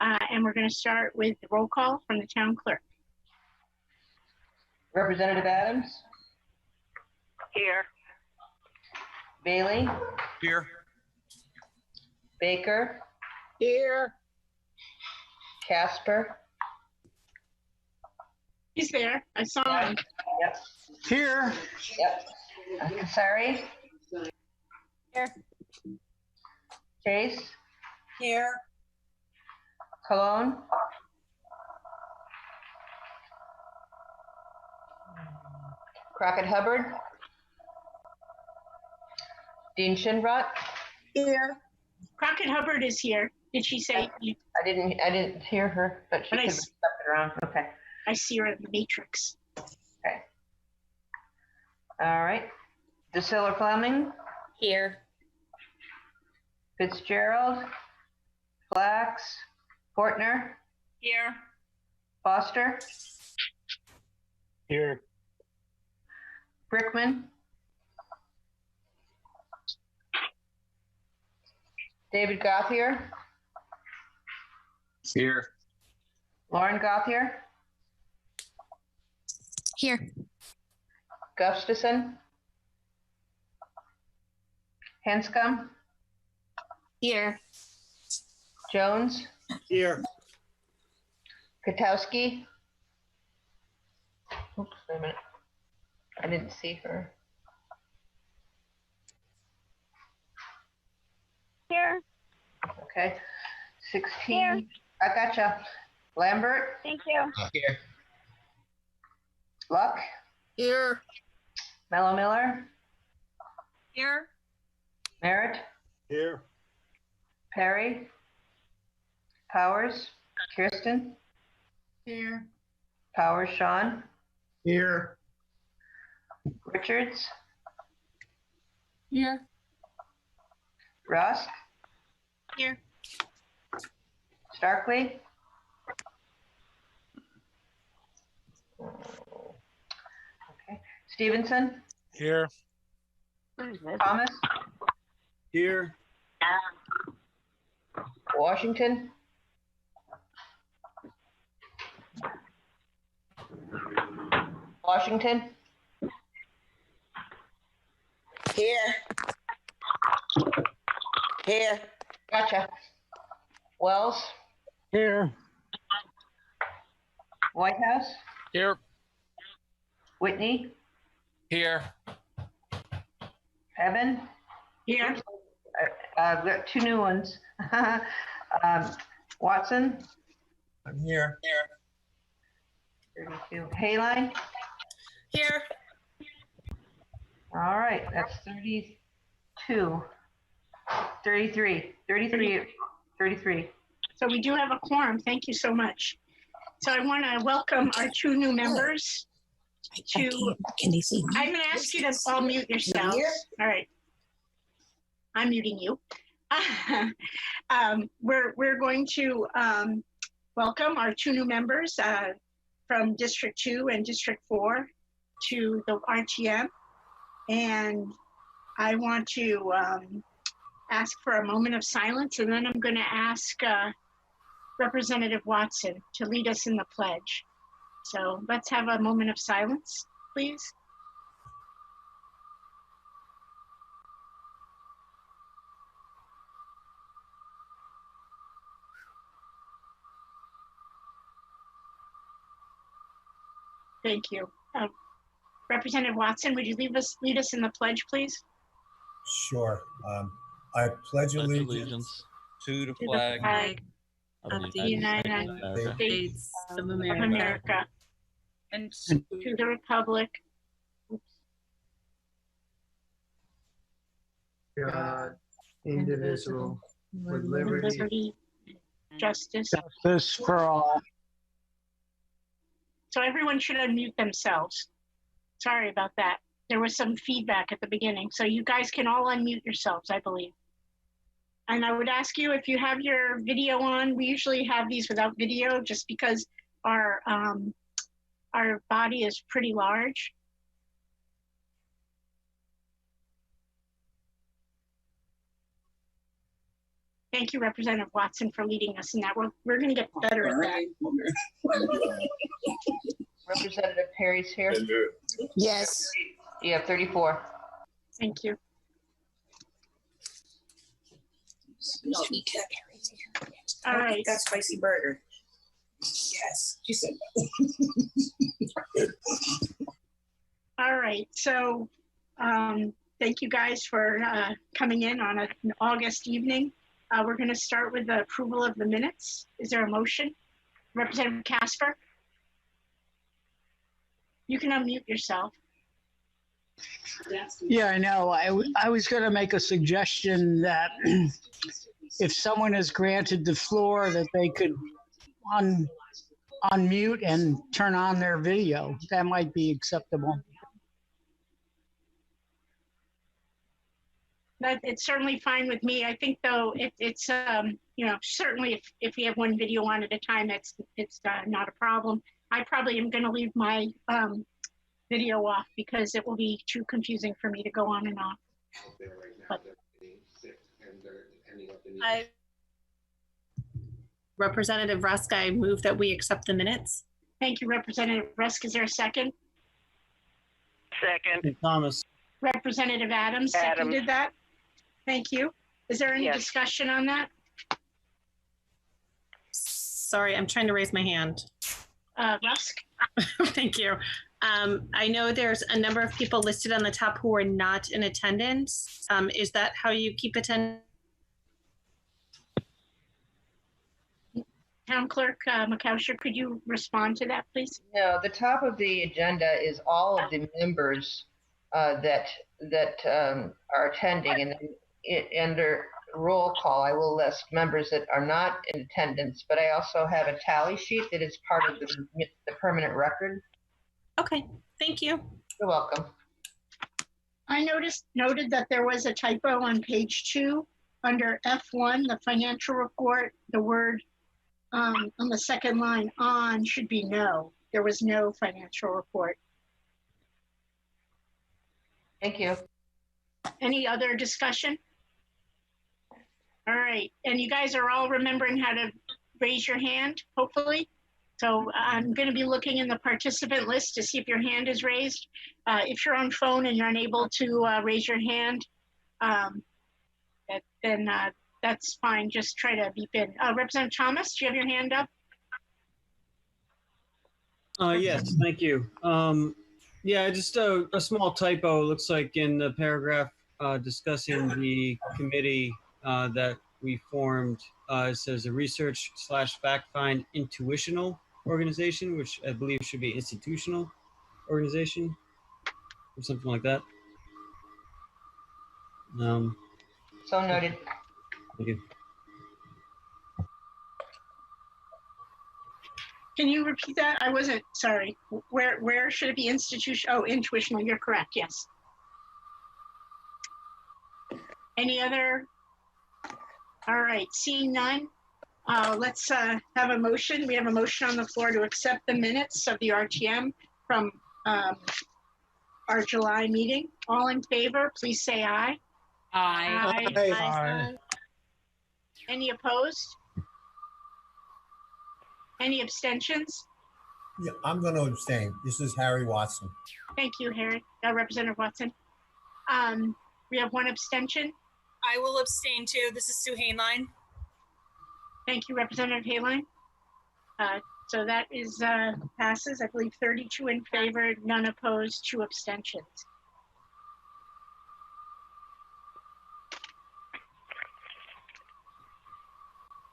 And we're going to start with the roll call from the town clerk. Representative Adams? Here. Bailey? Here. Baker? Here. Casper? He's there. I saw him. Yep. Here. Yep. Kasari? Here. Chase? Here. Cologne? Crockett Hubbard? Dean Shinbrot? Here. Crockett Hubbard is here. Did she say? I didn't hear her, but she But could have stepped it around. Okay. I see her in the matrix. Okay. All right. DeSilla Fleming? Here. Fitzgerald? Flax? Fortner? Here. Foster? Here. Brickman? David Gothier? Here. Lauren Gothier? Here. Gustafson? Hanscom? Here. Jones? Here. Katowski? Oops, wait a minute. I didn't see her. Here. Okay. 16. Here. I gotcha. Lambert? Thank you. Here. Luck? Here. Mello Miller? Here. Merritt? Here. Perry? Powers? Kirsten? Here. Powers Sean? Here. Richards? Here. Rusk? Here. Starkley? Okay. Stevenson? Here. Thomas? Here. Washington? Washington? Here. Here. Gotcha. Wells? Here. Whitehouse? Here. Whitney? Here. Evan? Here. We've got two new ones. Watson? I'm here. Here. 32. Hayline? Here. All right, that's 32. 33. 33. So we do have a quorum. Thank you so much. So I want to welcome our two new members to. Can they see me? I'm going to ask you to all mute yourselves. All right. I'm muting you. We're going to welcome our two new members from District 2 and District 4 to the RTM. And I want to ask for a moment of silence, and then I'm going to ask Representative Watson to lead us in the pledge. So let's have a moment of silence, please. Thank you. Representative Watson, would you lead us in the pledge, please? Sure. I pledge allegiance to the To the flag flag of the United States of of America. America And to the republic God, indivisible, with for liberty. liberty, justice. Justice for all. So everyone should unmute themselves. Sorry about that. There was some feedback at the beginning. So you guys can all unmute yourselves, I believe. And I would ask you if you have your video on. We usually have these without video just because our body is pretty large. Thank you, Representative Watson, for leading us in that. We're going to get better at that. Representative Perry's here. Yes. You have 34. Thank you. All right. That spicy burger. Yes, she said. All right. So thank you guys for coming in on an August evening. We're going to start with the approval of the minutes. Is there a motion? Representative Casper? You can unmute yourself. Yeah, I know. I was going to make a suggestion that if someone is granted the floor, that they could unmute and turn on their video. That might be acceptable. It's certainly fine with me. I think, though, it's certainly if you have one video on at a time, it's not a problem. I probably am going to leave my video off because it will be too confusing for me to go on and off. But, Representative Rusk, I move that we accept the minutes. thank you, Representative Rusk. Is there a second? Second. Thomas. Representative Adams seconded that. Thank you. Is there any discussion on that? Sorry, I'm trying to raise my hand. Rusk? Thank you. I know there's a number of people listed on the top who are not in attendance. Is that how you keep attendance? Town Clerk McCousher, could you respond to that, please? No, the top of the agenda is all of the members that are attending, and under roll call, I will list members that are not in attendance, but I also have a tally sheet that is part of the permanent record. Okay, thank you. You're welcome. I noted that there was a typo on page 2 under F1, the financial report. The word on the second line on should be no. There was no financial report. Thank you. Any other discussion? All right, and you guys are all remembering how to raise your hand, hopefully. So I'm going to be looking in the participant list to see if your hand is raised. If you're on phone and you're unable to raise your hand, then that's fine. Just try to beep in. Representative Thomas, do you have your hand up? Yes, thank you. Yeah, just a small typo. Looks like in the paragraph discussing the committee that we formed, it says a research/fact-find intuitional organization, which I believe should be institutional organization or something like that. So noted. Thank you. Can you repeat that? I wasn't, sorry. Where should it be institution? Oh, intuitional, you're correct, yes. Any other? All right, seeing none, let's have a motion. We have a motion on the floor to accept the minutes of the RTM from our July meeting. All in favor, please say aye. Aye. Aye. Any opposed? Any abstentions? Yeah, I'm going to abstain. This is Harry Watson. Thank you, Harry. Representative Watson. We have one abstention. I will abstain too. This is Sue Hainline. Thank you, Representative Haline. So that is passes, I believe 32 in favor, none opposed, 2 abstentions.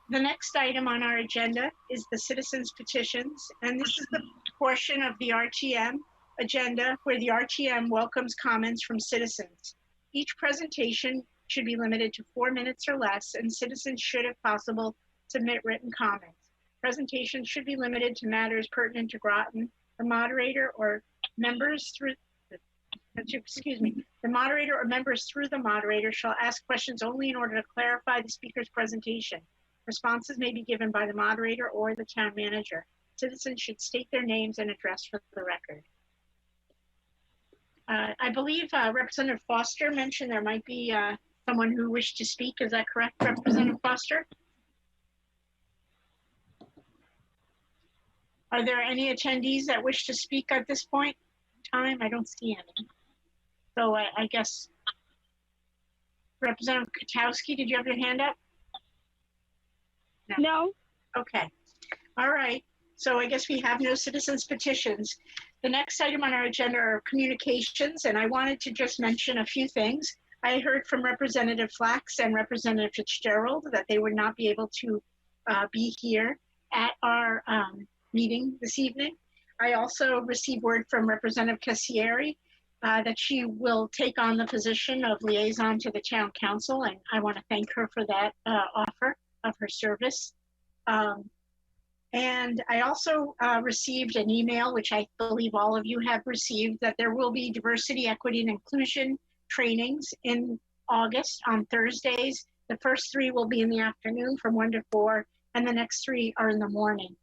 The next item on our agenda is the citizens petitions, and this is the portion of the RTM agenda where the RTM welcomes comments from citizens. Each presentation should be limited to 4 minutes or less, and citizens should, if possible, submit written comments. Presentations should be limited to matters pertinent to Groton. The moderator or members through the moderator or members through the moderator shall ask questions only in order to clarify the speaker's presentation. Responses may be given by the moderator or the town manager. Citizens should state their names and address for the record. I believe Representative Foster mentioned there might be someone who wished to speak. Is that correct, Representative Foster? Are there any attendees that wish to speak at this point in time? I don't see any. So I guess Representative Kotowski, did you have your hand up? No. Okay. All right. So I guess we have no citizens petitions. The next item on our agenda are communications, and I wanted to just mention a few things. I heard from Representative Flax and Representative Fitzgerald that they would not be able to be here at our meeting this evening. I also received word from Representative Cassieri that she will take on the position of liaison to the town council, and I want to thank her for that offer of her service. And I also received an email, which I believe all of you have received, that there will be diversity, equity, and inclusion trainings in August on Thursdays. The first 3 will be in the afternoon from 1 to 4, and the next 3 are in the morning.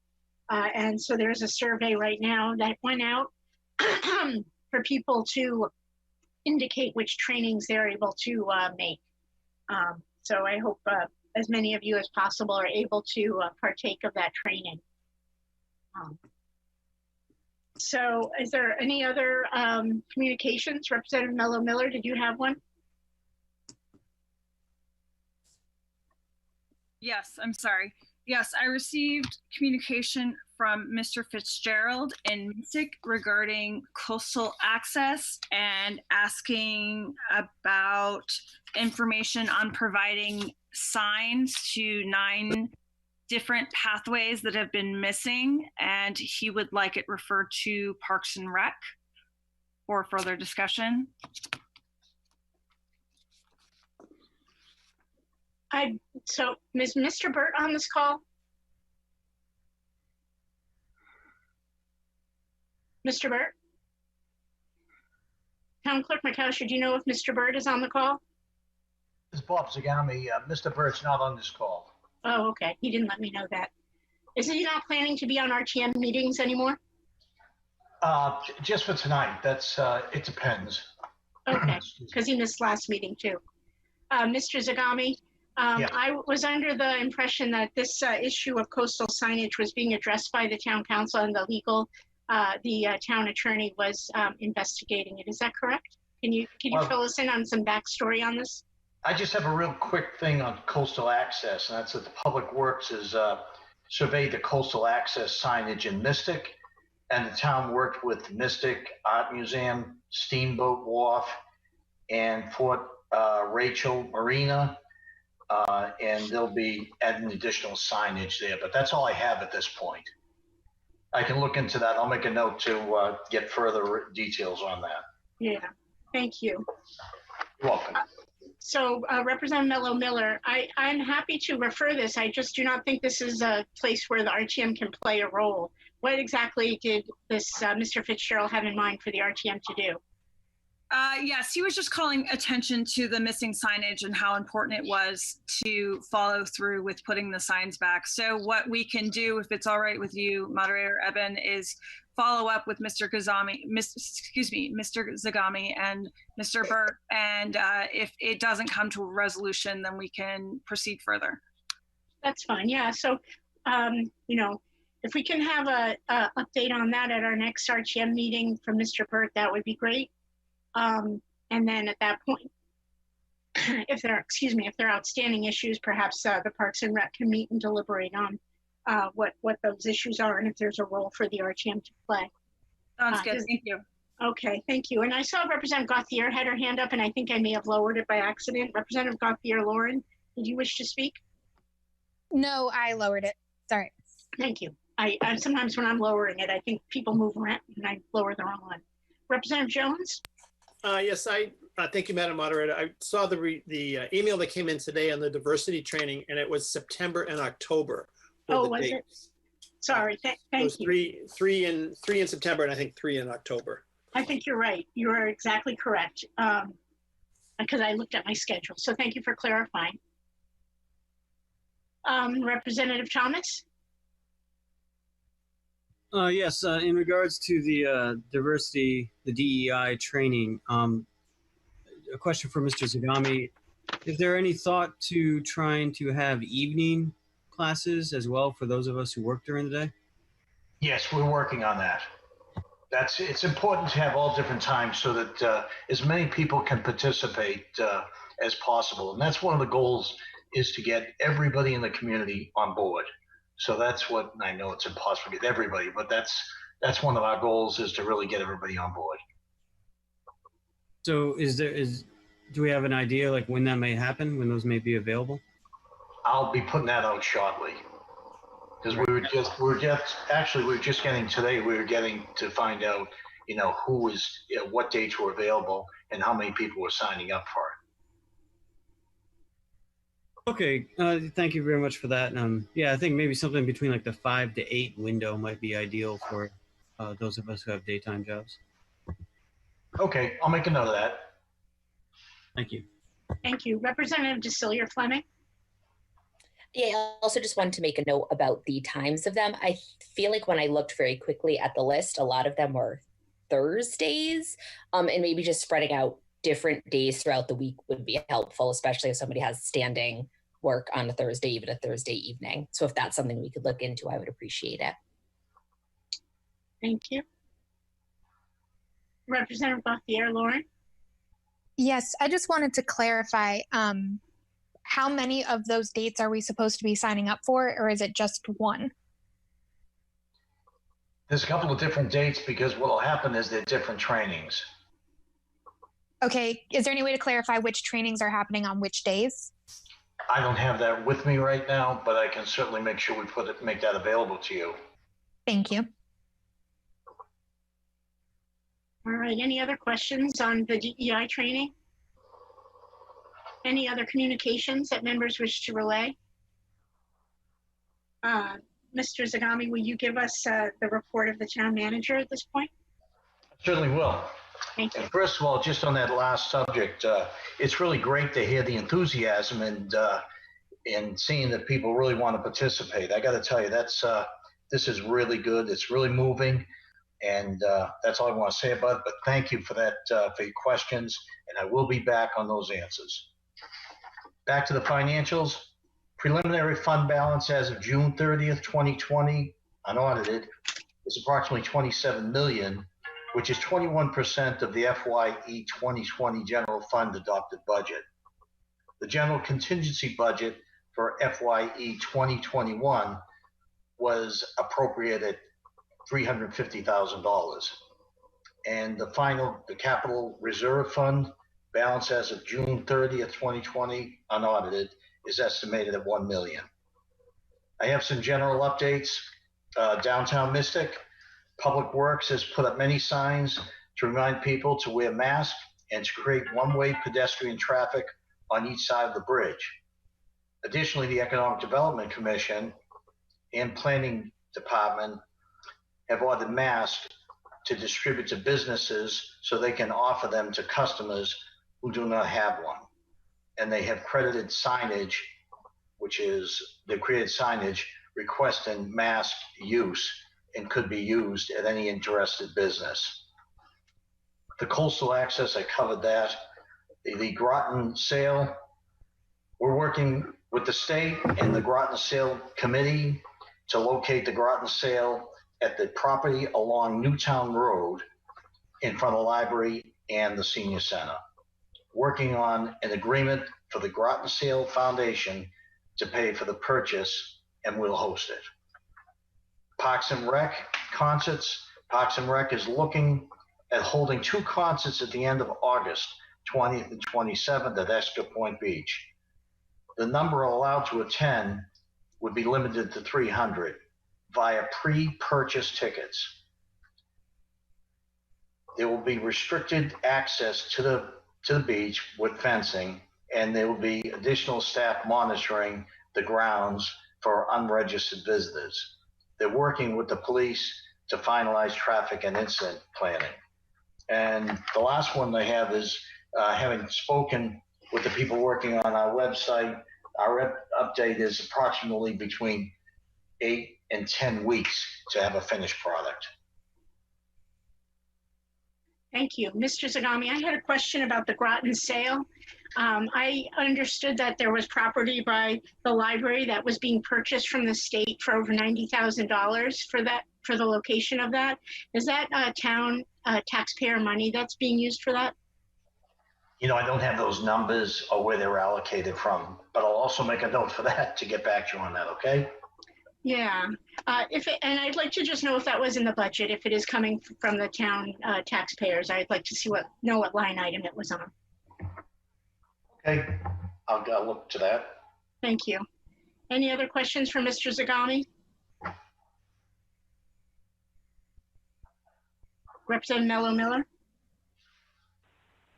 And so there's a survey right now that went out for people to indicate which trainings they're able to make. So I hope as many of you as possible are able to partake of that training. So is there any other communications? Representative Mello Miller, did you have one? Yes, I'm sorry. Yes, I received communication from Mr. Fitzgerald in Mystic regarding coastal access and asking about information on providing signs to 9 different pathways that have been missing, and he would like it referred to Parks and Rec for further discussion. So is Mr. Burt on this call? Mr. Burt? Town Clerk McCosker, do you know if Mr. Burt is on the call? This is Bob Zagami. Mr. Burt's not on this call. Oh, okay. He didn't let me know that. Is he not planning to be on RTM meetings anymore? Just for tonight. That's it depends. Okay, because he missed last meeting too. Mr. Zagami, Yeah. I was under the impression that this issue of coastal signage was being addressed by the town council and the town attorney was investigating it. Is that correct? Can you fill us in on some backstory on this? I just have a real quick thing on coastal access, and that's that the Public Works has surveyed the coastal access signage in Mystic, and the town worked with Mystic Art Museum, Steamboat Wharf, and Fort Rachel Marina, and they'll be adding additional signage there, but that's all I have at this point. I can look into that. I'll make a note to get further details on that. Yeah, thank you. You're welcome. So Representative Mello Miller, I'm happy to refer this. I just do not think this is a place where the RTM can play a role. What exactly did this Mr. Fitzgerald have in mind for the RTM to do? Yes, he was just calling attention to the missing signage and how important it was to follow through with putting the signs back. So what we can do, if it's all right with you, Moderator Eben, is follow up with Mr. Zagami and Mr. Burt, and if it doesn't come to a resolution, then we can proceed further. That's fine. Yeah. So, you know, if we can have a update on that at our next RTM meeting from Mr. Burt, that would be great. And then at that point, if there are outstanding issues, perhaps the Parks and Rec can meet and deliberate on what those issues are and if there's a role for the RTM to play. Sounds good. Thank you. Okay, thank you. And I saw Representative Gauthier had her hand up, and I think I may have lowered it by accident. Representative Gauthier, Lauren, did you wish to speak? No, I lowered it. Sorry. Thank you. I sometimes when I'm lowering it, I think people move around and I lower the wrong one. Representative Jones? Yes, thank you, Madam Moderator. I saw the email that came in today on the diversity training, and it was September and October. Oh, was it? Sorry, thank you. Three in September, and I think 3 in October. I think you're right. You are exactly correct, because I looked at my schedule. So thank you for clarifying. Representative Thomas? Yes, in regards to the diversity, the DEI training, a question for Mr. Zagami. Is there any thought to trying to have evening classes as well for those of us who work during the day? Yes, we're working on that. It's important to have all different times so that as many people can participate as possible. And that's one of the goals, is to get everybody in the community on board. So that's what, I know it's impossible to get everybody, but that's one of our goals, is to really get everybody on board. So do we have an idea like when that may happen, when those may be available? I'll be putting that out shortly. Because we were just getting today, we were getting to find out, what dates were available and how many people were signing up for it. Okay, thank you very much for that. Yeah, I think maybe something between like the 5 to 8 window might be ideal for those of us who have daytime jobs. Okay, I'll make a note of that. Thank you. Thank you. Representative DeCillier Fleming. Yeah, I also just wanted to make a note about the times of them. I feel like when I looked very quickly at the list, a lot of them were Thursdays, and maybe just spreading out different days throughout the week would be helpful, especially if somebody has standing work on a Thursday, even a Thursday evening. So if that's something we could look into, I would appreciate it. Thank you. Representative Gauthier Lauren. Yes, I just wanted to clarify, how many of those dates are we supposed to be signing up for, or is it just one? There's a couple of different dates, because what will happen is they're different trainings. Okay, is there any way to clarify which trainings are happening on which days? I don't have that with me right now, but I can certainly make sure we make that available to you. Thank you. All right, any other questions on the DEI training? Any other communications that members wish to relay? Mr. Zagami, will you give us the report of the town manager at this point? Certainly will. Thank you. And first of all, just on that last subject, it's really great to hear the enthusiasm and seeing that people really want to participate. I got to tell you, this is really good. It's really moving, and that's all I want to say about it. But thank you for that, for your questions, and I will be back on those answers. Back to the financials. Preliminary fund balance as of June 30th, 2020, unaudited, is approximately $27 million, which is 21% of the FYE 2020 general fund adopted budget. The general contingency budget for FYE 2021 was appropriated $350,000. And the capital reserve fund balance as of June 30th, 2020, unaudited, is estimated at $1 million. I have some general updates. Downtown Mystic, Public Works has put up many signs to remind people to wear masks and to create one-way pedestrian traffic on each side of the bridge. Additionally, the Economic Development Commission and Planning Department have ordered masks to distribute to businesses so they can offer them to customers who do not have one. And they have credited signage, they've created signage requesting mask use and could be used at any interested business. The coastal access, I covered that. The Groton sale, we're working with the state and the Groton sale committee to locate the Groton sale at the property along Newtown Road in front of the library and the senior center. Working on an agreement for the Groton Sale Foundation to pay for the purchase, and we'll host it. Parks and Rec concerts. Parks and Rec is looking at holding 2 concerts at the end of August, 20th and 27th at Extra Point Beach. The number allowed to attend would be limited to 300 via pre-purchase tickets. There will be restricted access to the beach with fencing, and there will be additional staff monitoring the grounds for unregistered visitors. They're working with the police to finalize traffic and incident planning. And the last one they have is having spoken with the people working on our website, our update is approximately between 8 and 10 weeks to have a finished product. Thank you. Mr. Zagami, I had a question about the Groton sale. I understood that there was property by the library that was being purchased from the state for over $90,000 for the location of that. Is that town taxpayer money that's being used for that? You know, I don't have those numbers or where they're allocated from, but I'll also make a note for that to get back to you on that, okay? Yeah, and I'd like to just know if that was in the budget, if it is coming from the town taxpayers. I'd like to see know what line item it was on. Okay, I'll look to that. Thank you. Any other questions for Mr. Zagami? Representative Mello Miller?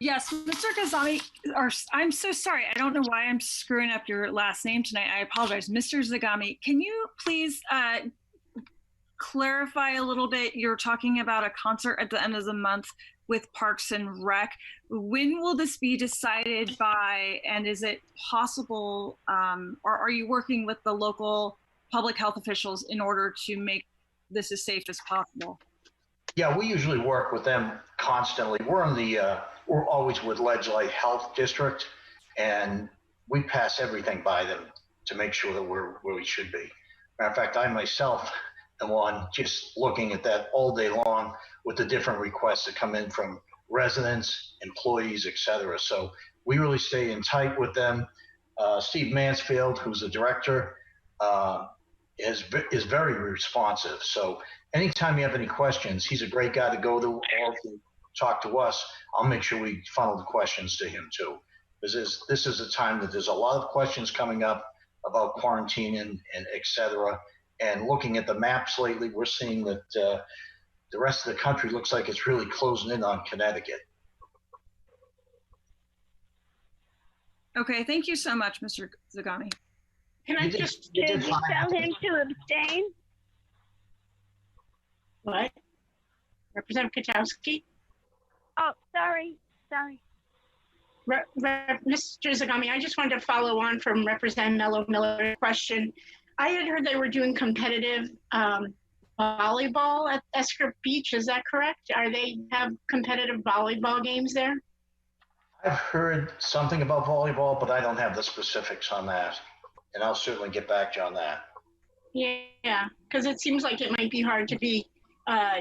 Yes, Mr. Kazami, or I'm so sorry. I don't know why I'm screwing up your last name tonight. I apologize. Mr. Zagami, can you please clarify a little bit? You're talking about a concert at the end of the month with Parks and Rec. When will this be decided by, and is it possible, or are you working with the local public health officials in order to make this as safe as possible? Yeah, we usually work with them constantly. We're always with Ledgely Health District, and we pass everything by them to make sure that we're where we should be. Matter of fact, I myself am on just looking at that all day long with the different requests that come in from residents, employees, et cetera. So we really stay in tight with them. Steve Mansfield, who's the director, is very responsive. So anytime you have any questions, he's a great guy to go to or to talk to us. I'll make sure we funnel the questions to him too. This is a time that there's a lot of questions coming up about quarantine and et cetera. And looking at the maps lately, we're seeing that the rest of the country looks like it's really closing in on Connecticut. Okay, thank you so much, Mr. Zagami. Can I just... Did you tell him to abstain? What? Representative Kachowski? Oh, sorry. Mr. Zagami, I just wanted to follow on from Representative Mello Miller's question. I had heard they were doing competitive volleyball at Escort Beach. Is that correct? They have competitive volleyball games there? I've heard something about volleyball, but I don't have the specifics on that. And I'll certainly get back to you on that. Yeah, because it seems like it might be hard to be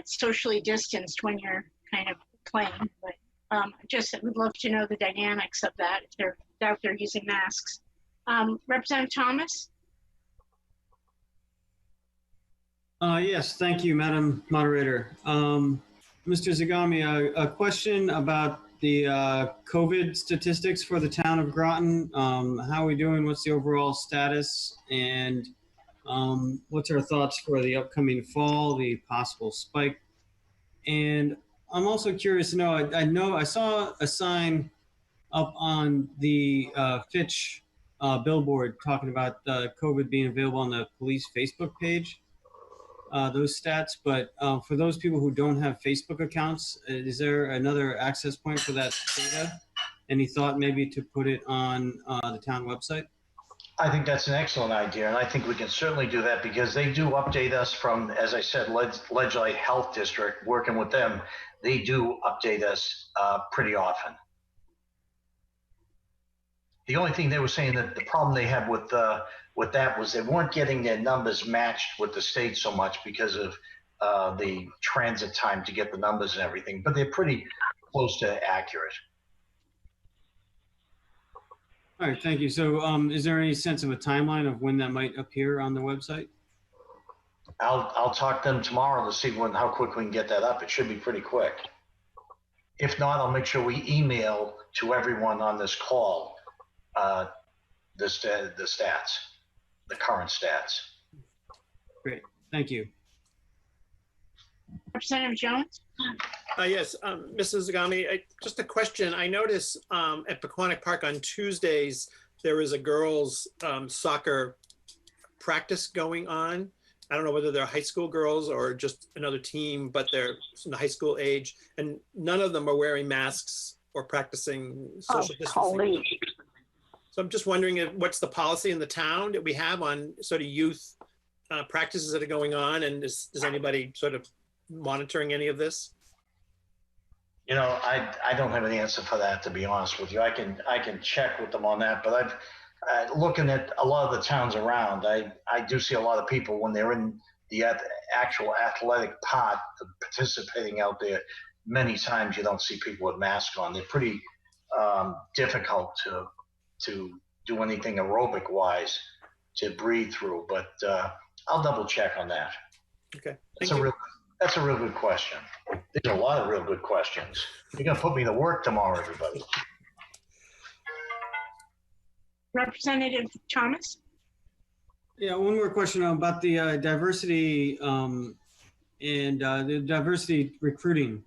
socially distanced when you're kind of playing. But just would love to know the dynamics of that if they're out there using masks. Representative Thomas? Yes, thank you, Madam Moderator. Mr. Zagami, a question about the COVID statistics for the town of Groton. How are we doing? What's the overall status? And what's our thoughts for the upcoming fall, the possible spike? And I'm also curious to know, I saw a sign up on the Fitch billboard talking about COVID being available on the police Facebook page. Those stats, but for those people who don't have Facebook accounts, is there another access point for that data? Any thought maybe to put it on the town website? I think that's an excellent idea, and I think we can certainly do that because they do update us from, as I said, Ledgely Health District, working with them. They do update us pretty often. The only thing they were saying that the problem they had with that was they weren't getting their numbers matched with the state so much because of the transit time to get the numbers and everything, but they're pretty close to accurate. All right, thank you. So is there any sense of a timeline of when that might appear on the website? I'll talk to them tomorrow to see how quick we can get that up. It should be pretty quick. If not, I'll make sure we email to everyone on this call the stats, the current stats. Great, thank you. Representative Jones? Yes, Mrs. Zagami, just a question. I noticed at Pequannock Park on Tuesdays, there is a girls' soccer practice going on. I don't know whether they're high school girls or just another team, but they're in the high school age, and none of them are wearing masks or practicing social distancing. So I'm just wondering what's the policy in the town that we have on sort of youth practices that are going on, and is anybody sort of monitoring any of this? You know, I don't have an answer for that, to be honest with you. I can check with them on that, but looking at a lot of the towns around, I do see a lot of people when they're in the actual athletic part of participating out there. Many times you don't see people with masks on. They're pretty difficult to do anything aerobic wise to breathe through. But I'll double check on that. Okay. That's a real good question. There's a lot of real good questions. You're gonna put me to work tomorrow, everybody. Representative Thomas? Yeah, one more question about the diversity and the diversity recruiting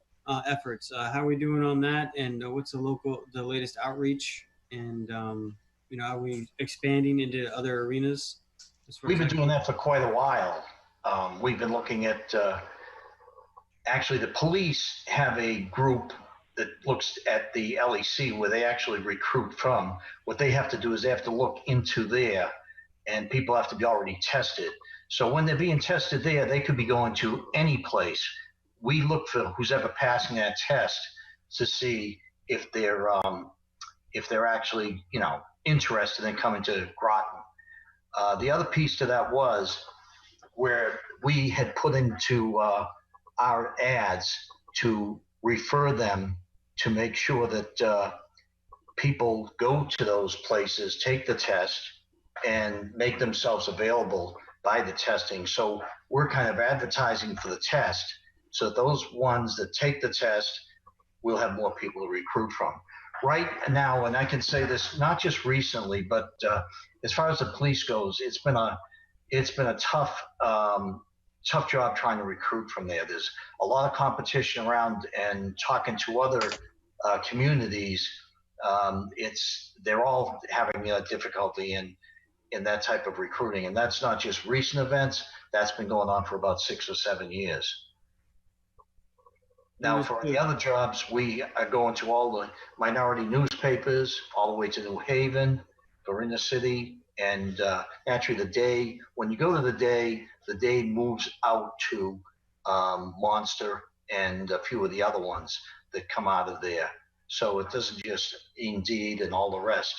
efforts. How are we doing on that? And what's the latest outreach? And are we expanding into other arenas? We've been doing that for quite a while. We've been looking at, actually the police have a group that looks at the LEC where they actually recruit from. What they have to do is they have to look into there, and people have to be already tested. So when they're being tested there, they could be going to any place. We look for who's ever passing that test to see if they're actually, interested in coming to Groton. The other piece to that was where we had put into our ads to refer them to make sure that people go to those places, take the test, and make themselves available by the testing. So we're kind of advertising for the test. So those ones that take the test, we'll have more people to recruit from. Right now, and I can say this not just recently, but as far as the police goes, it's been a tough job trying to recruit from there. There's a lot of competition around, and talking to other communities, they're all having difficulty in that type of recruiting, and that's not just recent events. That's been going on for about 6 or 7 years. Now, for the other jobs, we are going to all the minority newspapers, all the way to New Haven, for inner city, and actually when you go to the day moves out to Monster and a few of the other ones that come out of there. So it doesn't just Indeed and all the rest.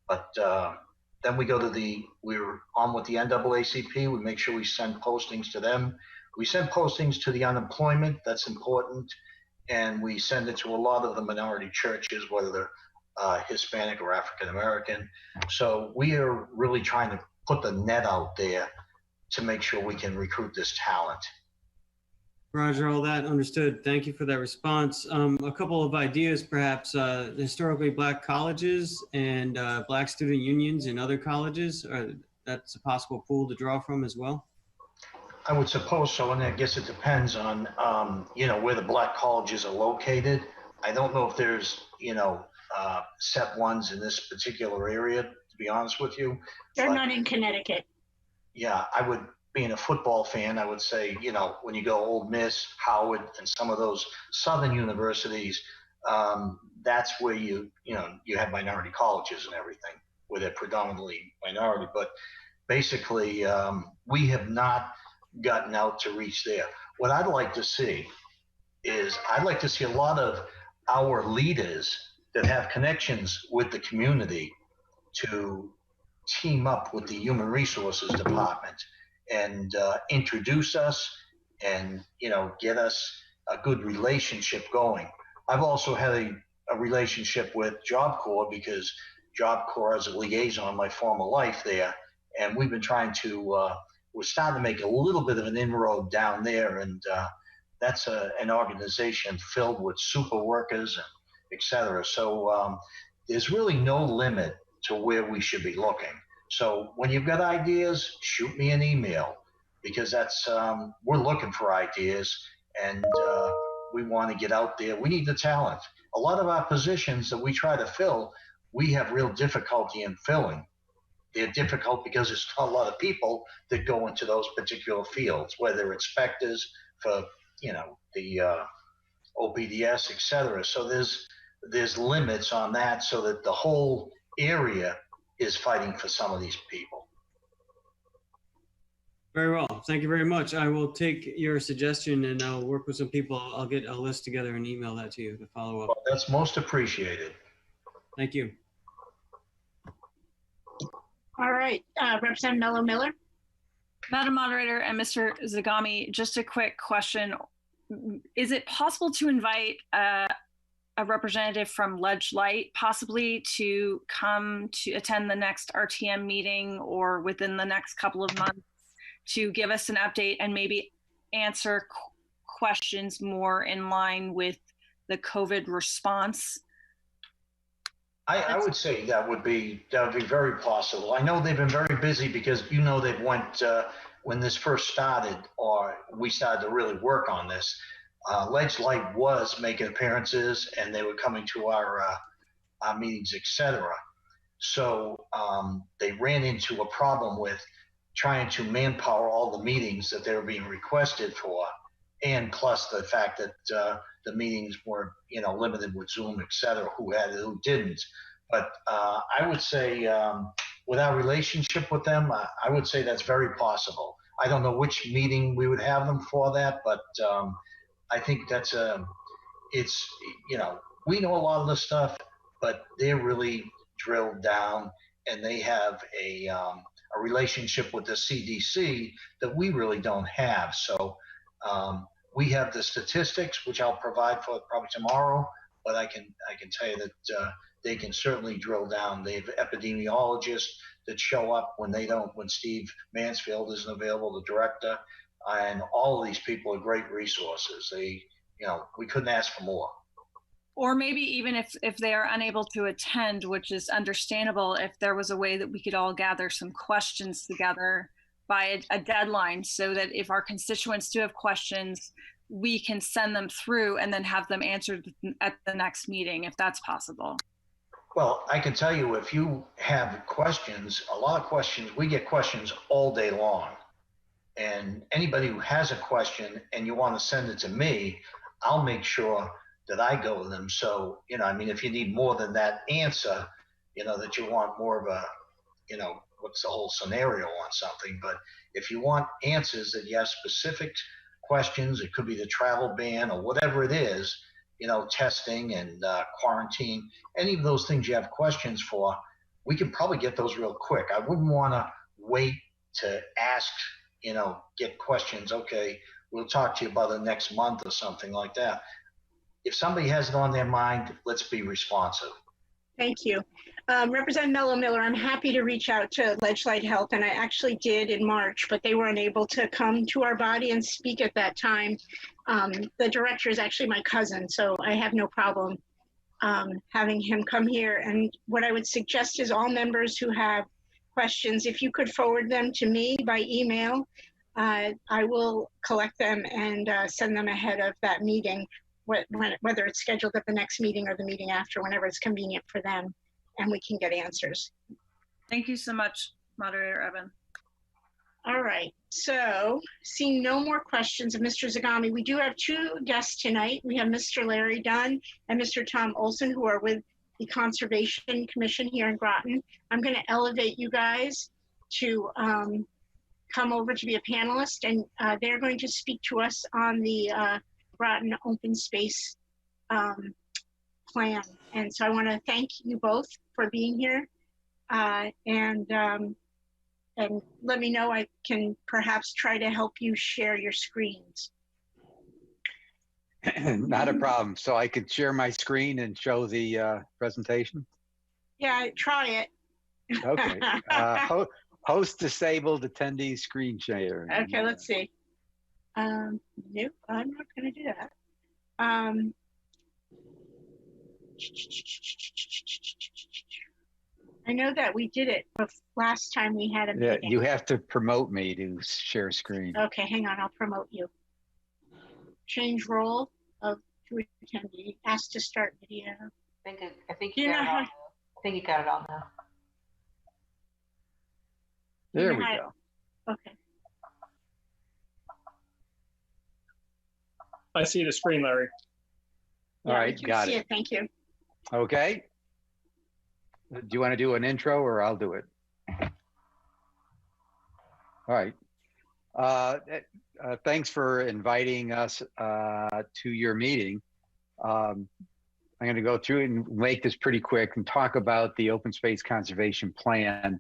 But then we go to we're on with the NAACP. We make sure we send postings to them. We send postings to the unemployment. That's important. And we send it to a lot of the minority churches, whether they're Hispanic or African American. So we are really trying to put the net out there to make sure we can recruit this talent. Roger, all that understood. Thank you for that response. A couple of ideas, perhaps. Historically Black colleges and Black student unions in other colleges. That's a possible pool to draw from as well. I would suppose so, and I guess it depends on where the Black colleges are located. I don't know if there's set ones in this particular area, to be honest with you. They're not in Connecticut. Yeah, being a football fan, I would say, when you go Ole Miss, Howard, and some of those southern universities, that's where you have minority colleges and everything, where they're predominantly minority. But basically, we have not gotten out to reach there. What I'd like to see is a lot of our leaders that have connections with the community to team up with the Human Resources Department and introduce us and get us a good relationship going. I've also had a relationship with Job Corps, because Job Corps as a liaison, my former life there, and we've been trying to we're starting to make a little bit of an inroad down there, and that's an organization filled with super workers and et cetera. So there's really no limit to where we should be looking. So when you've got ideas, shoot me an email, because that's we're looking for ideas, and we want to get out there. We need the talent. A lot of our positions that we try to fill, we have real difficulty in filling. They're difficult because there's not a lot of people that go into those particular fields, whether inspectors for the OPDS, et cetera. So there's limits on that, so that the whole area is fighting for some of these people. Very well. Thank you very much. I will take your suggestion and I'll work with some people. I'll get a list together and email that to you to follow up. Well, that's most appreciated. Thank you. All right, Representative Mello Miller. Madam Moderator and Mr. Zagami, just a quick question. Is it possible to invite a representative from Ledge Light possibly to come to attend the next RTM meeting or within the next couple of months to give us an update and maybe answer questions more in line with the COVID response? I would say that would be very possible. I know they've been very busy because they've went when this first started, or we started to really work on this. Ledge Light was making appearances and they were coming to our meetings, etc. So they ran into a problem with trying to manpower all the meetings that they were being requested for, and plus the fact that the meetings were limited with Zoom, etc. Who had it, who didn't. But I would say with our relationship with them, I would say that's very possible. I don't know which meeting we would have them for that, but I think that's it's, we know a lot of this stuff, but they're really drilled down and they have a relationship with the CDC that we really don't have. So we have the statistics, which I'll provide for probably tomorrow, but I can tell you that they can certainly drill down. They have epidemiologists that show up when Steve Mansfield isn't available, the director, and all of these people are great resources. We couldn't ask for more. Or maybe even if they are unable to attend, which is understandable, if there was a way that we could all gather some questions together by a deadline, so that if our constituents do have questions, we can send them through and then have them answered at the next meeting, if that's possible. Well, I can tell you, if you have questions, a lot of questions, we get questions all day long. And anybody who has a question and you want to send it to me, I'll make sure that I go to them. So, if you need more than that answer, that you want more of a, what's the whole scenario on something. But if you want answers that you have specific questions, it could be the travel ban or whatever it is, testing and quarantine, any of those things you have questions for, we can probably get those real quick. I wouldn't want to wait to ask, get questions. Okay, we'll talk to you about the next month or something like that. If somebody has it on their mind, let's be responsive. Thank you. Representative Mello Miller, I'm happy to reach out to Ledge Light Health, and I actually did in March, but they were unable to come to our body and speak at that time. The director is actually my cousin, so I have no problem having him come here. And what I would suggest is all members who have questions, if you could forward them to me by email, I will collect them and send them ahead of that meeting, whether it's scheduled at the next meeting or the meeting after, whenever it's convenient for them, and we can get answers. Thank you so much, Moderator Evan. All right, so seeing no more questions of Mr. Zagami, we do have two guests tonight. We have Mr. Larry Dunn and Mr. Tom Olson, who are with the Conservation Commission here in Groton. I'm going to elevate you guys to come over to be a panelist, and they're going to speak to us on the Groton open space plan. And so I want to thank you both for being here, and let me know. I can perhaps try to help you share your screens. Not a problem. So I could share my screen and show the presentation? Yeah, try it. Okay. Host disabled attendee screen share. Okay, let's see. Nope, I'm not going to do that. I know that we did it last time we had a meeting. Yeah, you have to promote me to share screen. Okay, hang on, I'll promote you. Change role of to attendee. Ask to start video. I think you got it all. I think you got it all now. There we go. Okay. I see the screen, Larry. All right, got it. Thank you. Okay. Do you want to do an intro or I'll do it? All right. Thanks for inviting us to your meeting. I'm going to go through and make this pretty quick and talk about the open space conservation plan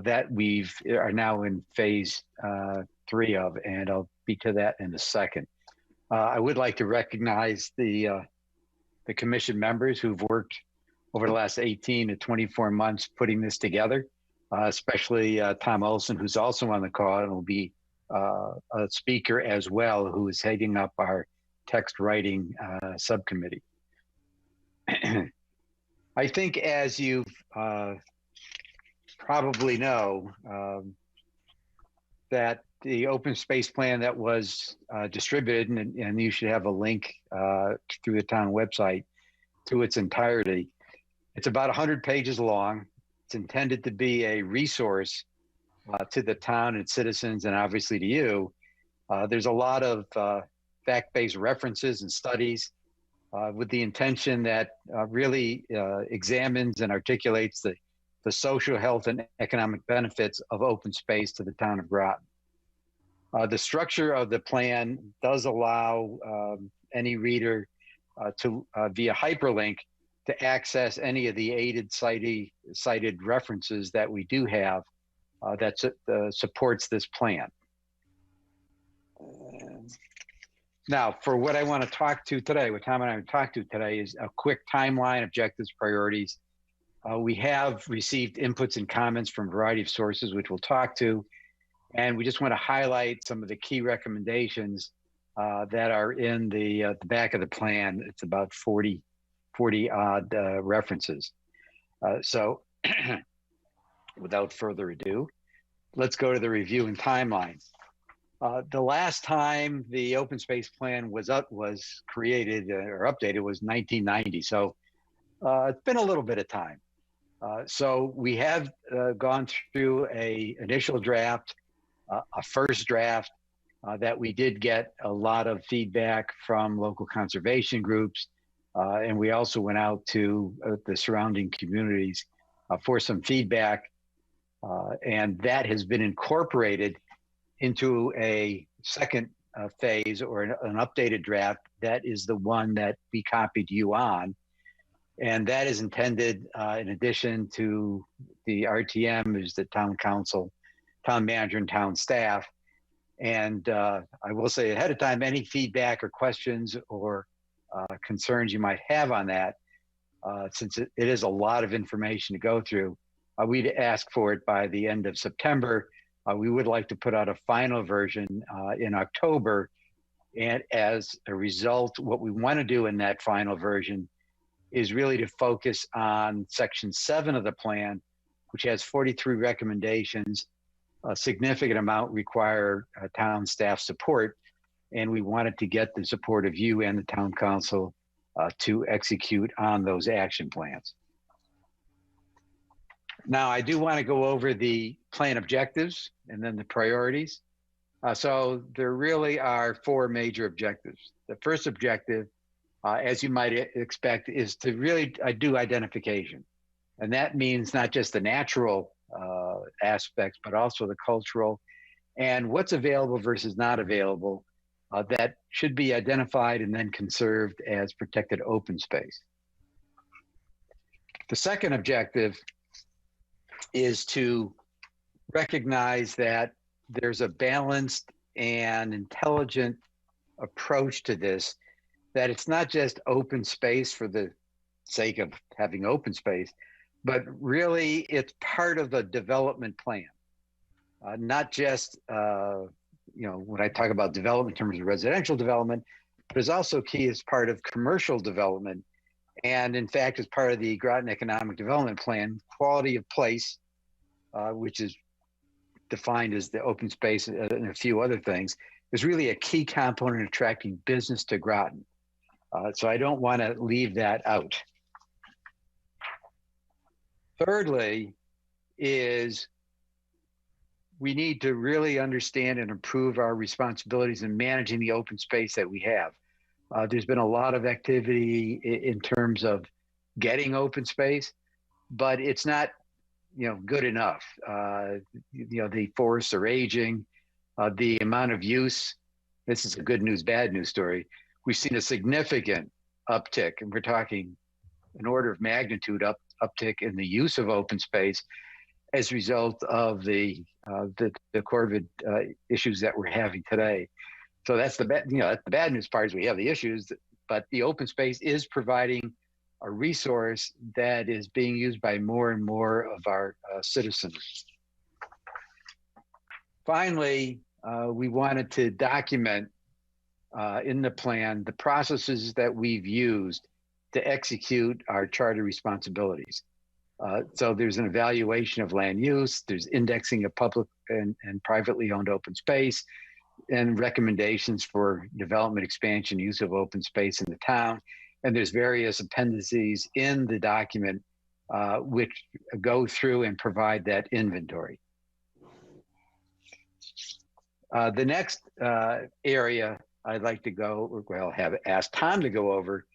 that are now in phase 3 of, and I'll be to that in a second. I would like to recognize the commission members who've worked over the last 18 to 24 months putting this together, especially Tom Olson, who's also on the call and will be a speaker as well, who is heading up our text writing subcommittee. I think, as you probably know, that the open space plan that was distributed, and you should have a link through the town website to its entirety. It's about 100 pages long. It's intended to be a resource to the town and citizens, and obviously to you. There's a lot of fact-based references and studies with the intention that really examines and articulates the social, health, and economic benefits of open space to the town of Groton. The structure of the plan does allow any reader to, via hyperlink, to access any of the aided cited references that we do have that supports this plan. Now, for what I want to talk to today, what Tom and I want to talk to today is a quick timeline, objectives, priorities. We have received inputs and comments from a variety of sources, which we'll talk to. And we just want to highlight some of the key recommendations that are in the back of the plan. It's about 40 odd references. So without further ado, let's go to the review and timeline. The last time the open space plan was created or updated was 1990. So it's been a little bit of time. So we have gone through an initial draft, a first draft that we did get a lot of feedback from local conservation groups. And we also went out to the surrounding communities for some feedback. And that has been incorporated into a second phase or an updated draft. That is the one that we copied you on. And that is intended, in addition to the RTM, is the town council, town manager, and town staff. And I will say ahead of time, any feedback or questions or concerns you might have on that, since it is a lot of information to go through, we'd ask for it by the end of September. We would like to put out a final version in October. And as a result, what we want to do in that final version is really to focus on section 7 of the plan, which has 43 recommendations. A significant amount require town staff support. And we wanted to get the support of you and the town council to execute on those action plans. Now, I do want to go over the plan objectives and then the priorities. So there really are 4 major objectives. The first objective, as you might expect, is to really do identification. And that means not just the natural aspects, but also the cultural and what's available versus not available that should be identified and then conserved as protected open space. The second objective is to recognize that there's a balanced and intelligent approach to this, that it's not just open space for the sake of having open space, but really it's part of the development plan. Not just, when I talk about development in terms of residential development, but it's also key as part of commercial development. And in fact, as part of the Groton Economic Development Plan, quality of place, which is defined as the open space and a few other things, is really a key component in attracting business to Groton. So I don't want to leave that out. Thirdly, is we need to really understand and improve our responsibilities in managing the open space that we have. There's been a lot of activity in terms of getting open space, but it's not, good enough. The forests are aging. The amount of use, this is a good news, bad news story. We've seen a significant uptick, and we're talking an order of magnitude uptick in the use of open space as a result of the COVID issues that we're having today. So that's the that's the bad news part is we have the issues, but the open space is providing a resource that is being used by more and more of our citizens. Finally, we wanted to document in the plan the processes that we've used to execute our charter responsibilities. So there's an evaluation of land use, there's indexing of public and privately owned open space, and recommendations for development, expansion, use of open space in the town. And there's various appendices in the document which go through and provide that inventory. The next area I'd like to go, well, have asked Tom to go over,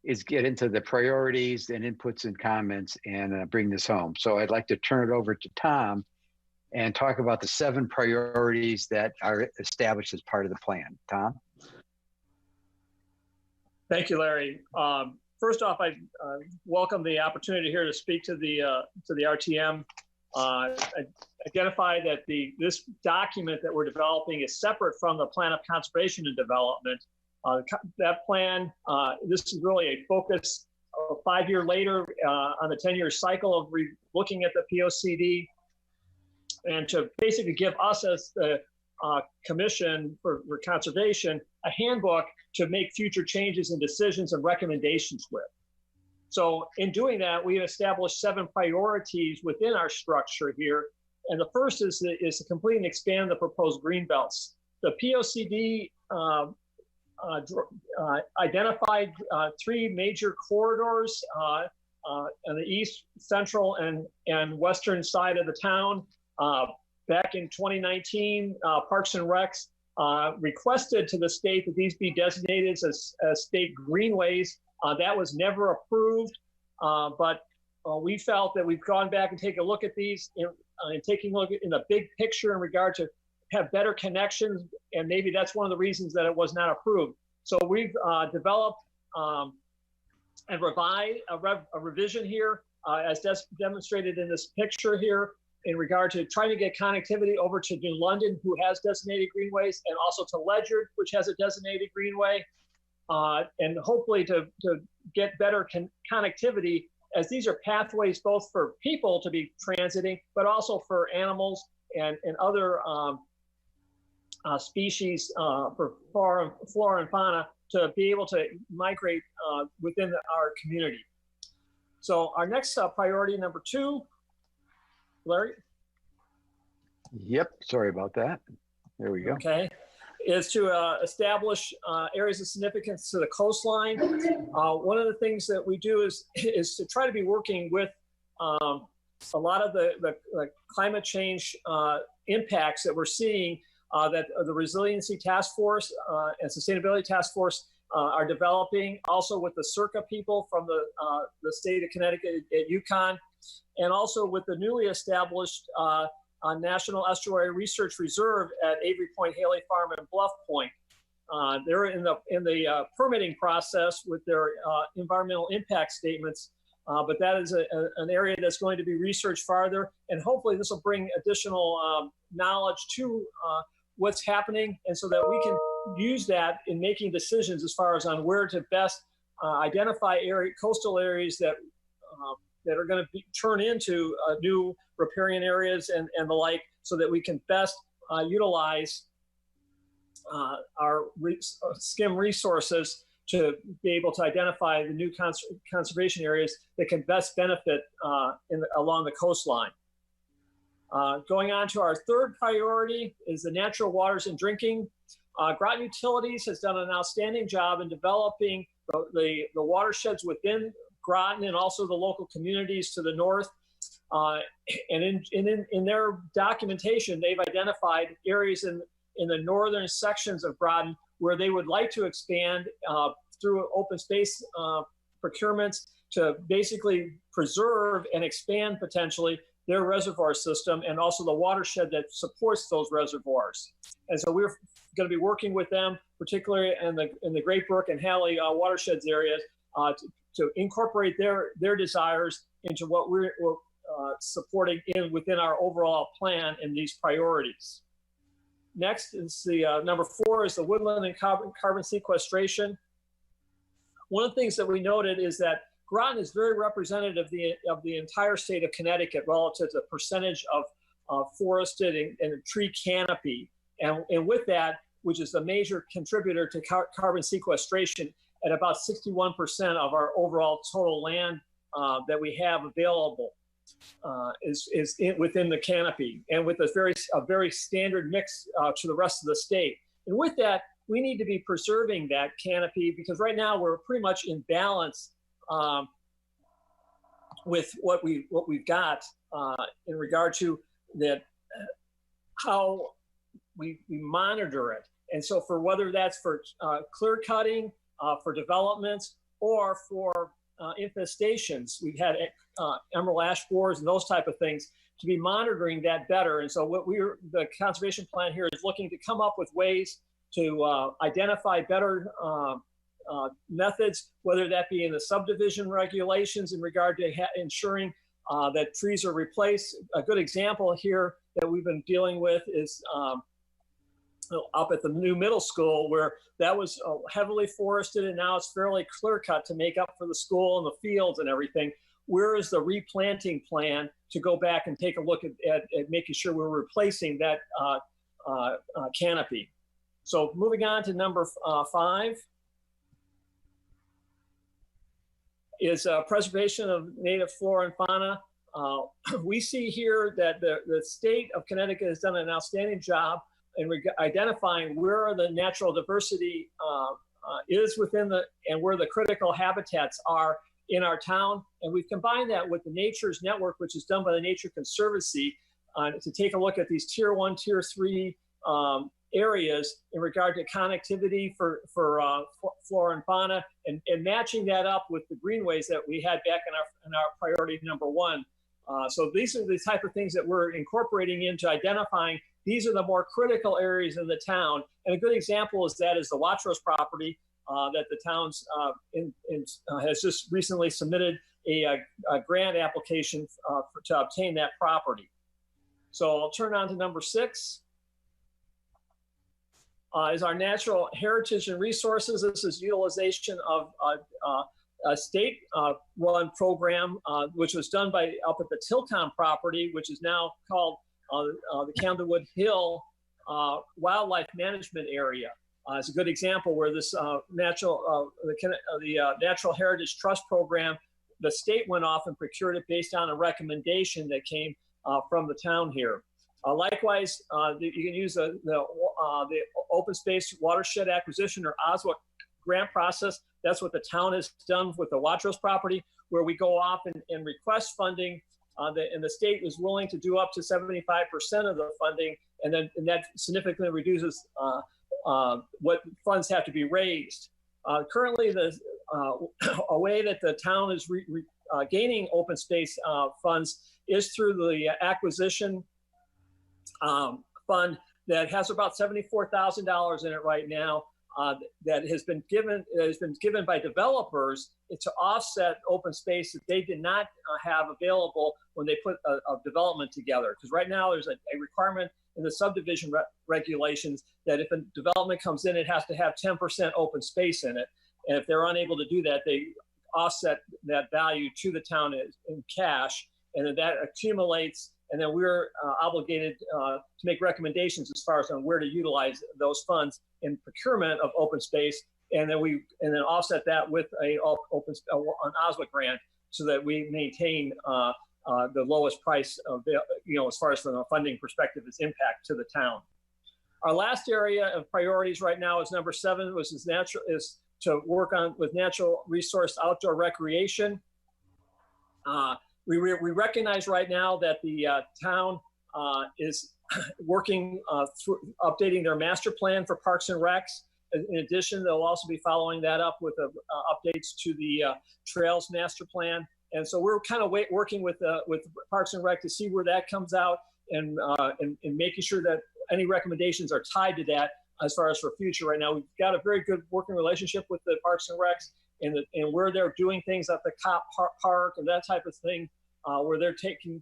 is get into the priorities and inputs and comments and bring this home. So I'd like to turn it over to Tom and talk about the 7 priorities that are established as part of the plan. Tom? Thank you, Larry. First off, I welcome the opportunity here to speak to the RTM. I identify that this document that we're developing is separate from the Plan of Conservation and Development. That plan, this is really a focus 5 years later on the 10-year cycle of looking at the POCD, and to basically give us as the Commission for Conservation a handbook to make future changes and decisions and recommendations with. So in doing that, we established 7 priorities within our structure here. And the first is to complete and expand the proposed Greenbelts. The POCD identified 3 major corridors on the east, central, and western side of the town. Back in 2019, Parks and Recs requested to the state that these be designated as state greenways. That was never approved, but we felt that we've gone back and taken a look at these and taking a look in the big picture in regard to have better connections, and maybe that's one of the reasons that it was not approved. So we've developed and revised a revision here as demonstrated in this picture here in regard to trying to get connectivity over to New London, who has designated greenways, and also to Ledyard, which has a designated greenway, and hopefully to get better connectivity, as these are pathways both for people to be transiting, but also for animals and other species for flora and fauna to be able to migrate within our community. So our next priority, number 2, Larry? Yep, sorry about that. There we go. Okay, is to establish areas of significance to the coastline. One of the things that we do is to try to be working with a lot of the climate change impacts that we're seeing that the Resiliency Task Force and Sustainability Task Force are developing, also with the Circa people from the state of Connecticut at UConn, and also with the newly established National Estuary Research Reserve at Avery Point, Haley Farm, and Bluff Point. They're in the permitting process with their environmental impact statements, but that is an area that's going to be researched farther, and hopefully this will bring additional knowledge to what's happening, and so that we can use that in making decisions as far as on where to best identify coastal areas that are going to turn into new riparian areas and the like, so that we can best utilize our skim resources to be able to identify the new conservation areas that can best benefit along the coastline. Going on to our 3rd priority is the natural waters and drinking. Groton Utilities has done an outstanding job in developing the watersheds within Groton and also the local communities to the north. And in their documentation, they've identified areas in the northern sections of Groton where they would like to expand through open space procurements to basically preserve and expand potentially their reservoir system and also the watershed that supports those reservoirs. And so we're going to be working with them, particularly in the Great Brook and Halley watersheds areas, to incorporate their desires into what we're supporting within our overall plan and these priorities. Next is the number 4 is the woodland and carbon sequestration. One of the things that we noted is that Groton is very representative of the entire state of Connecticut relative to the percentage of forested and tree canopy. And with that, which is a major contributor to carbon sequestration at about 61% of our overall total land that we have available is within the canopy, and with a very standard mix to the rest of the state. And with that, we need to be preserving that canopy because right now we're pretty much in balance with what we've got in regard to that, how we monitor it. And so for whether that's for clear cutting, for developments, or for infestations, we've had emerald ash borers and those type of things to be monitoring that better. And so the conservation plan here is looking to come up with ways to identify better methods, whether that be in the subdivision regulations in regard to ensuring that trees are replaced. A good example here that we've been dealing with is up at the new middle school, where that was heavily forested and now it's fairly clear cut to make up for the school and the fields and everything. Where is the replanting plan to go back and take a look at making sure we're replacing that canopy? So moving on to number 5 is preservation of native flora and fauna. We see here that the state of Connecticut has done an outstanding job in identifying where the natural diversity is within and where the critical habitats are in our town. And we've combined that with the Nature's Network, which is done by the Nature Conservancy, to take a look at these tier 1, tier 3 areas in regard to connectivity for flora and fauna, and matching that up with the greenways that we had back in our priority number 1. So these are the type of things that we're incorporating into identifying. These are the more critical areas in the town. And a good example is the Watchrose property that the town's has just recently submitted a grant application to obtain that property. So I'll turn on to number 6. Is our natural heritage and resources. This is utilization of a state-run program, which was done up at the Tilcon property, which is now called the Camdenwood Hill Wildlife Management Area. It's a good example where this Natural Heritage Trust Program, the state went off and procured it based on a recommendation that came from the town here. Likewise, you can use the Open Space Watershed Acquisition, or OSWA, grant process. That's what the town has done with the Watchrose property, where we go off and request funding, and the state is willing to do up to 75% of the funding, and that significantly reduces what funds have to be raised. Currently, a way that the town is gaining open space funds is through the acquisition fund that has about $74,000 in it right now. That has been given by developers to offset open space that they did not have available when they put a development together. Because right now there's a requirement in the subdivision regulations that if a development comes in, it has to have 10% open space in it. And if they're unable to do that, they offset that value to the town in cash, and then that accumulates. And then we're obligated to make recommendations as far as on where to utilize those funds in procurement of open space, and then offset that with an OSWA grant, so that we maintain the lowest price as far as from a funding perspective, its impact to the town. Our last area of priorities right now is number 7, which is to work with natural resource outdoor recreation. We recognize right now that the town is working through updating their master plan for Parks and Recs. In addition, they'll also be following that up with updates to the Trails master plan. And so we're kind of working with Parks and Rec to see where that comes out, and making sure that any recommendations are tied to that as far as for future. Right now, we've got a very good working relationship with the Parks and Recs, and where they're doing things at the Cop Park and that type of thing, where they're taking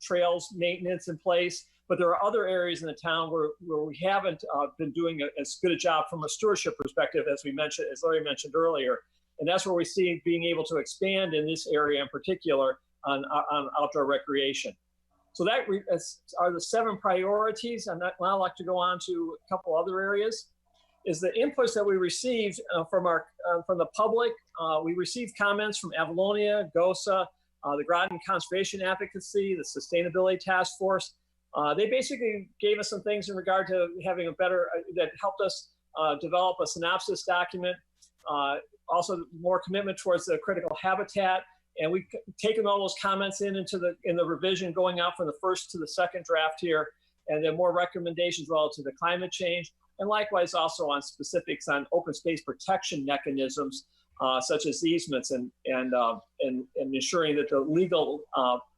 trails maintenance in place. But there are other areas in the town where we haven't been doing as good a job from a stewardship perspective, as Larry mentioned earlier. And that's where we see being able to expand in this area in particular on outdoor recreation. So that are the 7 priorities. And now I'd like to go on to a couple other areas. Is the inputs that we received from the public. We received comments from Avalonia, GOSA, the Groton Conservation Advocacy, the Sustainability Task Force. They basically gave us some things in regard to having a better, that helped us develop a synopsis document. Also more commitment towards the critical habitat. And we've taken all those comments in the revision going out from the first to the second draft here, and then more recommendations relative to climate change, and likewise also on specifics on open space protection mechanisms, such as easements and ensuring that the legal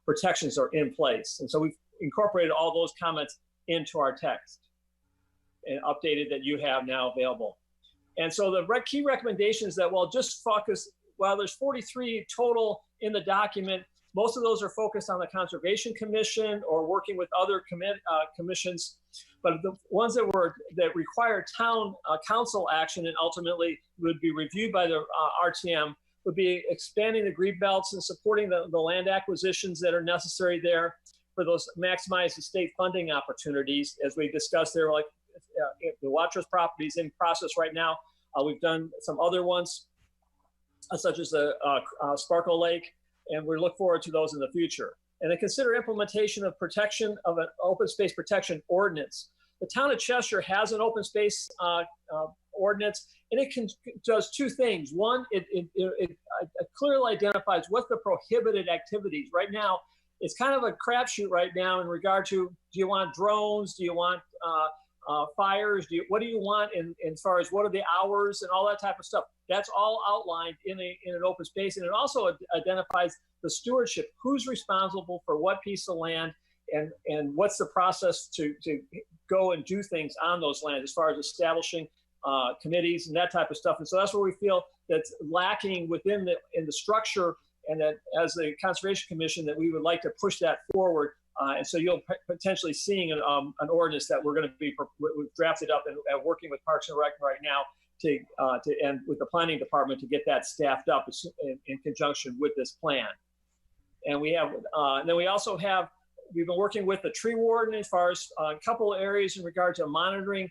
protections are in place. And so we've incorporated all those comments into our text and updated that you have now available. And so the key recommendations that will just focus, while there's 43 total in the document, most of those are focused on the Conservation Commission or working with other commissions. But the ones that require town council action and ultimately would be reviewed by the RTM would be expanding the Greenbelts and supporting the land acquisitions that are necessary there for those maximize the state funding opportunities. As we discussed there, like the Watchers properties in process right now. We've done some other ones, such as the Sparkle Lake, and we look forward to those in the future. And then consider implementation of protection of an open space protection ordinance. The town of Cheshire has an open space ordinance, and it does 2 things. One, it clearly identifies what the prohibited activities. Right now, it's kind of a crapshoot right now in regard to, do you want drones? Do you want fires? What do you want in as far as what are the hours and all that type of stuff? That's all outlined in an open space. And it also identifies the stewardship, who's responsible for what piece of land, and what's the process to go and do things on those lands as far as establishing committees and that type of stuff. And so that's where we feel that's lacking within the structure, and that as the Conservation Commission, that we would like to push that forward. And so you'll potentially seeing an ordinance that we're going to be drafted up and working with Parks and Rec right now to and with the planning department to get that staffed up in conjunction with this plan. And we have, then we also have, we've been working with the tree warden as far as a couple of areas in regard to monitoring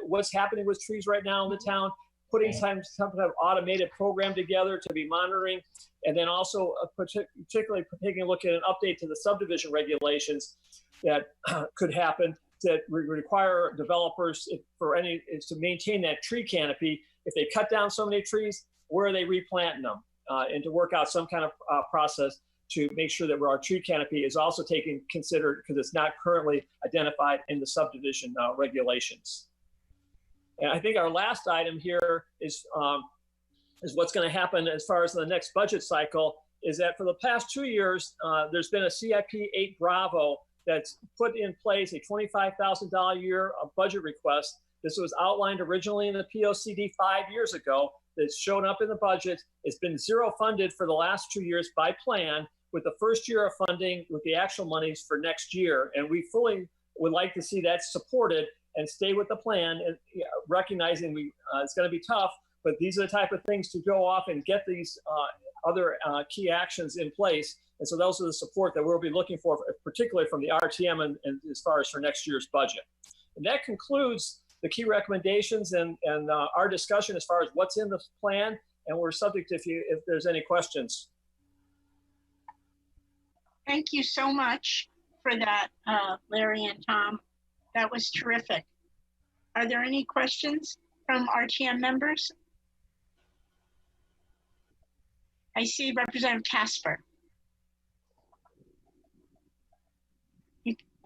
what's happening with trees right now in the town, putting some kind of automated program together to be monitoring, and then also particularly taking a look at an update to the subdivision regulations that could happen that require developers to maintain that tree canopy. If they cut down so many trees, where are they replanting them? And to work out some kind of process to make sure that our tree canopy is also considered, because it's not currently identified in the subdivision regulations. And I think our last item here is what's going to happen as far as the next budget cycle, is that for the past 2 years, there's been a CIP 8 Bravo that's put in place a $25,000 a year budget request. This was outlined originally in the POCD 5 years ago. It's shown up in the budget. It's been zero funded for the last 2 years by plan, with the first year of funding with the actual monies for next year. And we fully would like to see that supported and stay with the plan, and recognizing it's going to be tough, but these are the type of things to go off and get these other key actions in place. And so those are the support that we'll be looking for, particularly from the RTM and as far as for next year's budget. And that concludes the key recommendations and our discussion as far as what's in the plan. And we're subject if there's any questions. Thank you so much for that, Larry and Tom. That was terrific. Are there any questions from RTM members? I see Representative Casper.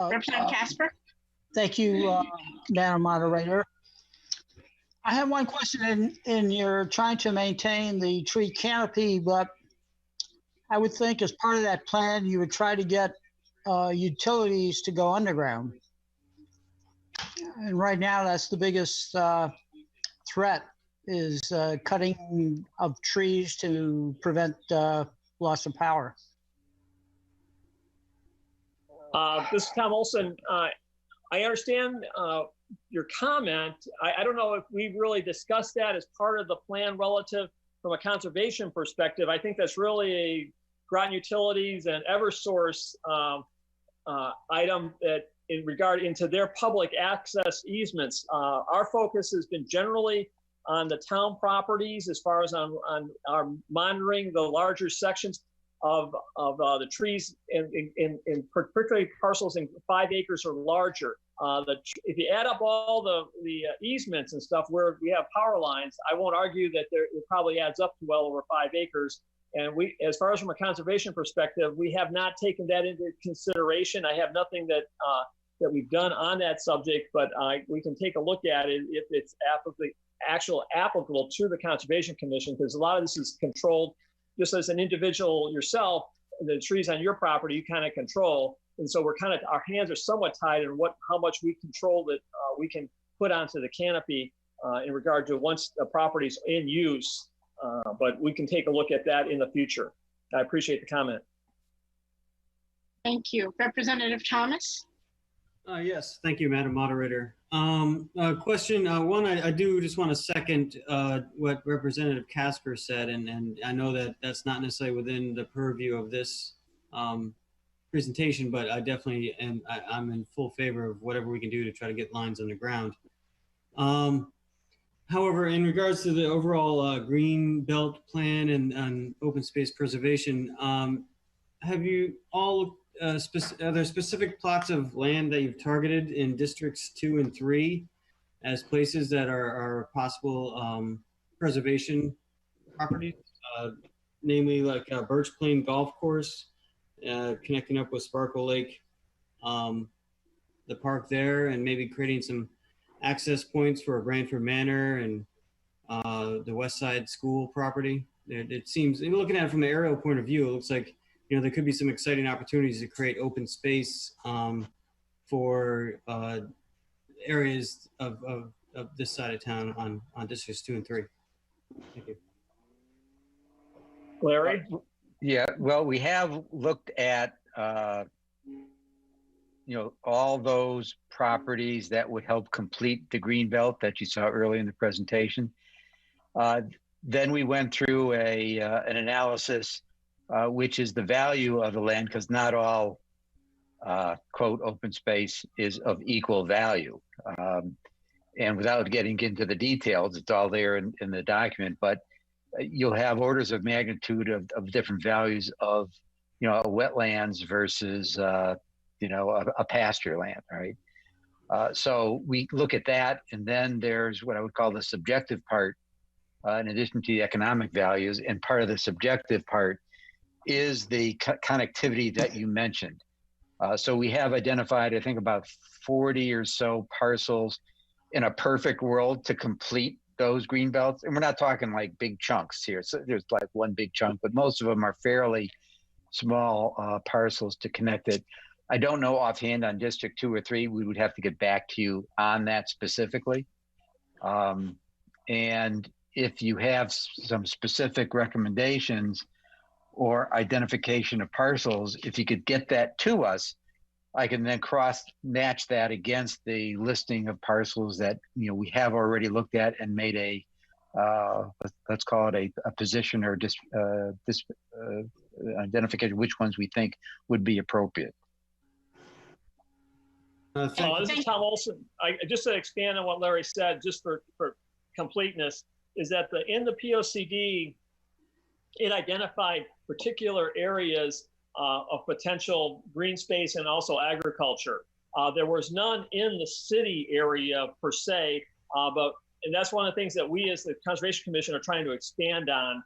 Representative Casper? Thank you, Madam Moderator. I have one question. In you're trying to maintain the tree canopy, but I would think as part of that plan, you would try to get utilities to go underground. And right now, that's the biggest threat is cutting of trees to prevent loss of power. This is Tom Olson. I understand your comment. I don't know if we've really discussed that as part of the plan relative from a conservation perspective. I think that's really a Groton Utilities and Eversource item that in regard into their public access easements. Our focus has been generally on the town properties as far as on our monitoring the larger sections of the trees in particularly parcels in 5 acres or larger. If you add up all the easements and stuff where we have power lines, I won't argue that it probably adds up to well over 5 acres. And we, as far as from a conservation perspective, we have not taken that into consideration. I have nothing that we've done on that subject, but we can take a look at it if it's applicable to the Conservation Commission, because a lot of this is controlled just as an individual yourself. The trees on your property you kind of control, and so our hands are somewhat tied in how much we control that we can put onto the canopy in regard to once the property's in use. But we can take a look at that in the future. I appreciate the comment. Thank you. Representative Thomas? Yes, thank you, Madam Moderator. Question one, I do just want to second what Representative Casper said, and I know that that's not necessarily within the purview of this presentation, but I definitely I'm in full favor of whatever we can do to try to get lines on the ground. However, in regards to the overall green belt plan and open space preservation, have you all are there specific plots of land that you've targeted in districts 2 and 3 as places that are possible preservation properties, namely like Birch Plain Golf Course, connecting up with Sparkle Lake, the park there, and maybe creating some access points for Branford Manor and the West Side School property? It seems, looking at it from the aerial point of view, it looks like there could be some exciting opportunities to create open space for areas of this side of town on districts 2 and 3. Thank you. Larry? Yeah, well, we have looked at all those properties that would help complete the green belt that you saw early in the presentation. Then we went through an analysis, which is the value of the land, because not all quote open space is of equal value. And without getting into the details, it's all there in the document, but you'll have orders of magnitude of different values of wetlands versus a pasture land, right? So we look at that, and then there's what I would call the subjective part, in addition to the economic values. And part of the subjective part is the connectivity that you mentioned. So we have identified, I think, about 40 or so parcels in a perfect world to complete those green belts. And we're not talking like big chunks here. So there's like one big chunk, but most of them are fairly small parcels to connect it. I don't know offhand on District 2 or 3. We would have to get back to you on that specifically. And if you have some specific recommendations or identification of parcels, if you could get that to us, I can then cross-match that against the listing of parcels that we have already looked at and made a let's call it a position or identification, which ones we think would be appropriate. This is Tom Olson. Just to expand on what Larry said, just for completeness, is that in the POCD, it identified particular areas of potential green space and also agriculture. There was none in the city area per se, and that's one of the things that we as the Conservation Commission are trying to expand on.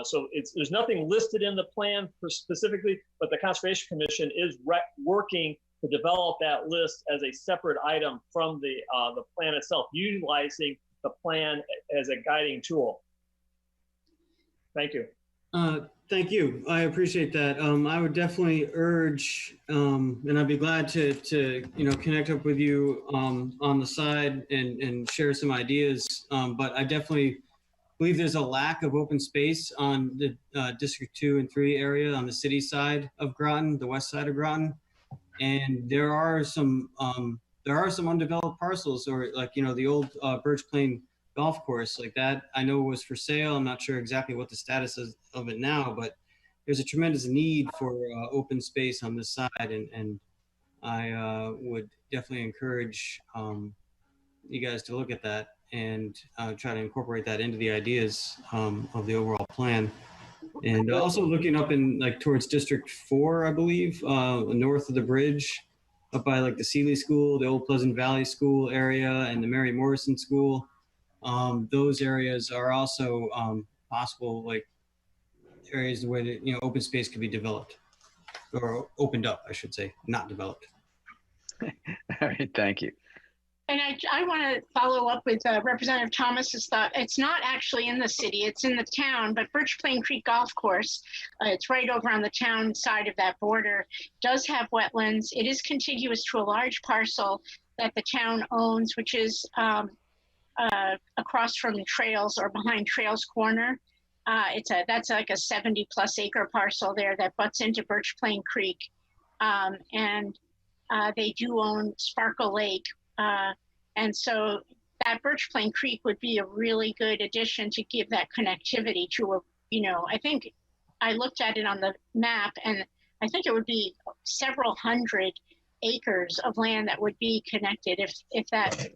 So there's nothing listed in the plan specifically, but the Conservation Commission is working to develop that list as a separate item from the plan itself, utilizing the plan as a guiding tool. Thank you. Thank you. I appreciate that. I would definitely urge, and I'd be glad to connect up with you on the side and share some ideas. But I definitely believe there's a lack of open space on the District 2 and 3 area on the city side of Groton, the west side of Groton, and there are some undeveloped parcels, or like the old Birch Plain golf course like that. I know was for sale. I'm not sure exactly what the status is of it now, but there's a tremendous need for open space on this side, and I would definitely encourage you guys to look at that and try to incorporate that into the ideas of the overall plan. And also looking up in towards District 4, I believe, north of the bridge, up by the Seeley School, the Old Pleasant Valley School area, and the Mary Morrison School. Those areas are also possible areas where open space could be developed, or opened up, I should say, not developed. All right, thank you. And I want to follow up with Representative Thomas's thought. It's not actually in the city, it's in the town, but Birch Plain Creek Golf Course, it's right over on the town side of that border, does have wetlands. It is contiguous to a large parcel that the town owns, which is across from Trails, or behind Trails Corner. That's like a 70+ acre parcel there that butts into Birch Plain Creek. And they do own Sparkle Lake. And so that Birch Plain Creek would be a really good addition to give that connectivity to I think I looked at it on the map, and I think it would be several hundred acres of land that would be connected if that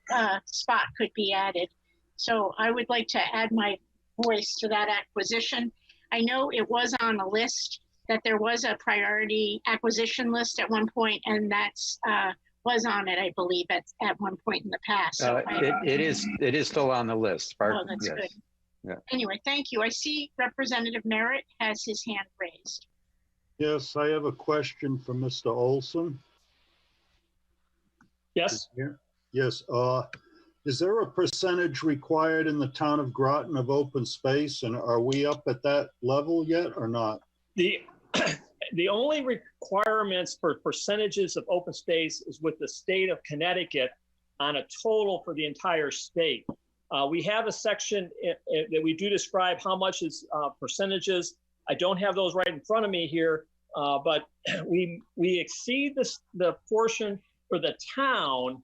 spot could be added. So I would like to add my voice to that acquisition. I know it was on a list, that there was a priority acquisition list at one point, and that's was on it, I believe, at one point in the past. So it is still on the list. Oh, that's yes. good. Yeah. Anyway, thank you. I see Representative Merritt has his hand raised. Yes, I have a question for Mr. Olson. Yes. Yes. Is there a percentage required in the town of Groton of open space, and are we up at that level yet or not? The only requirements for percentages of open space is with the state of Connecticut on a total for the entire state. We have a section that we do describe how much is percentages. I don't have those right in front of me here, but we exceed the portion for the town,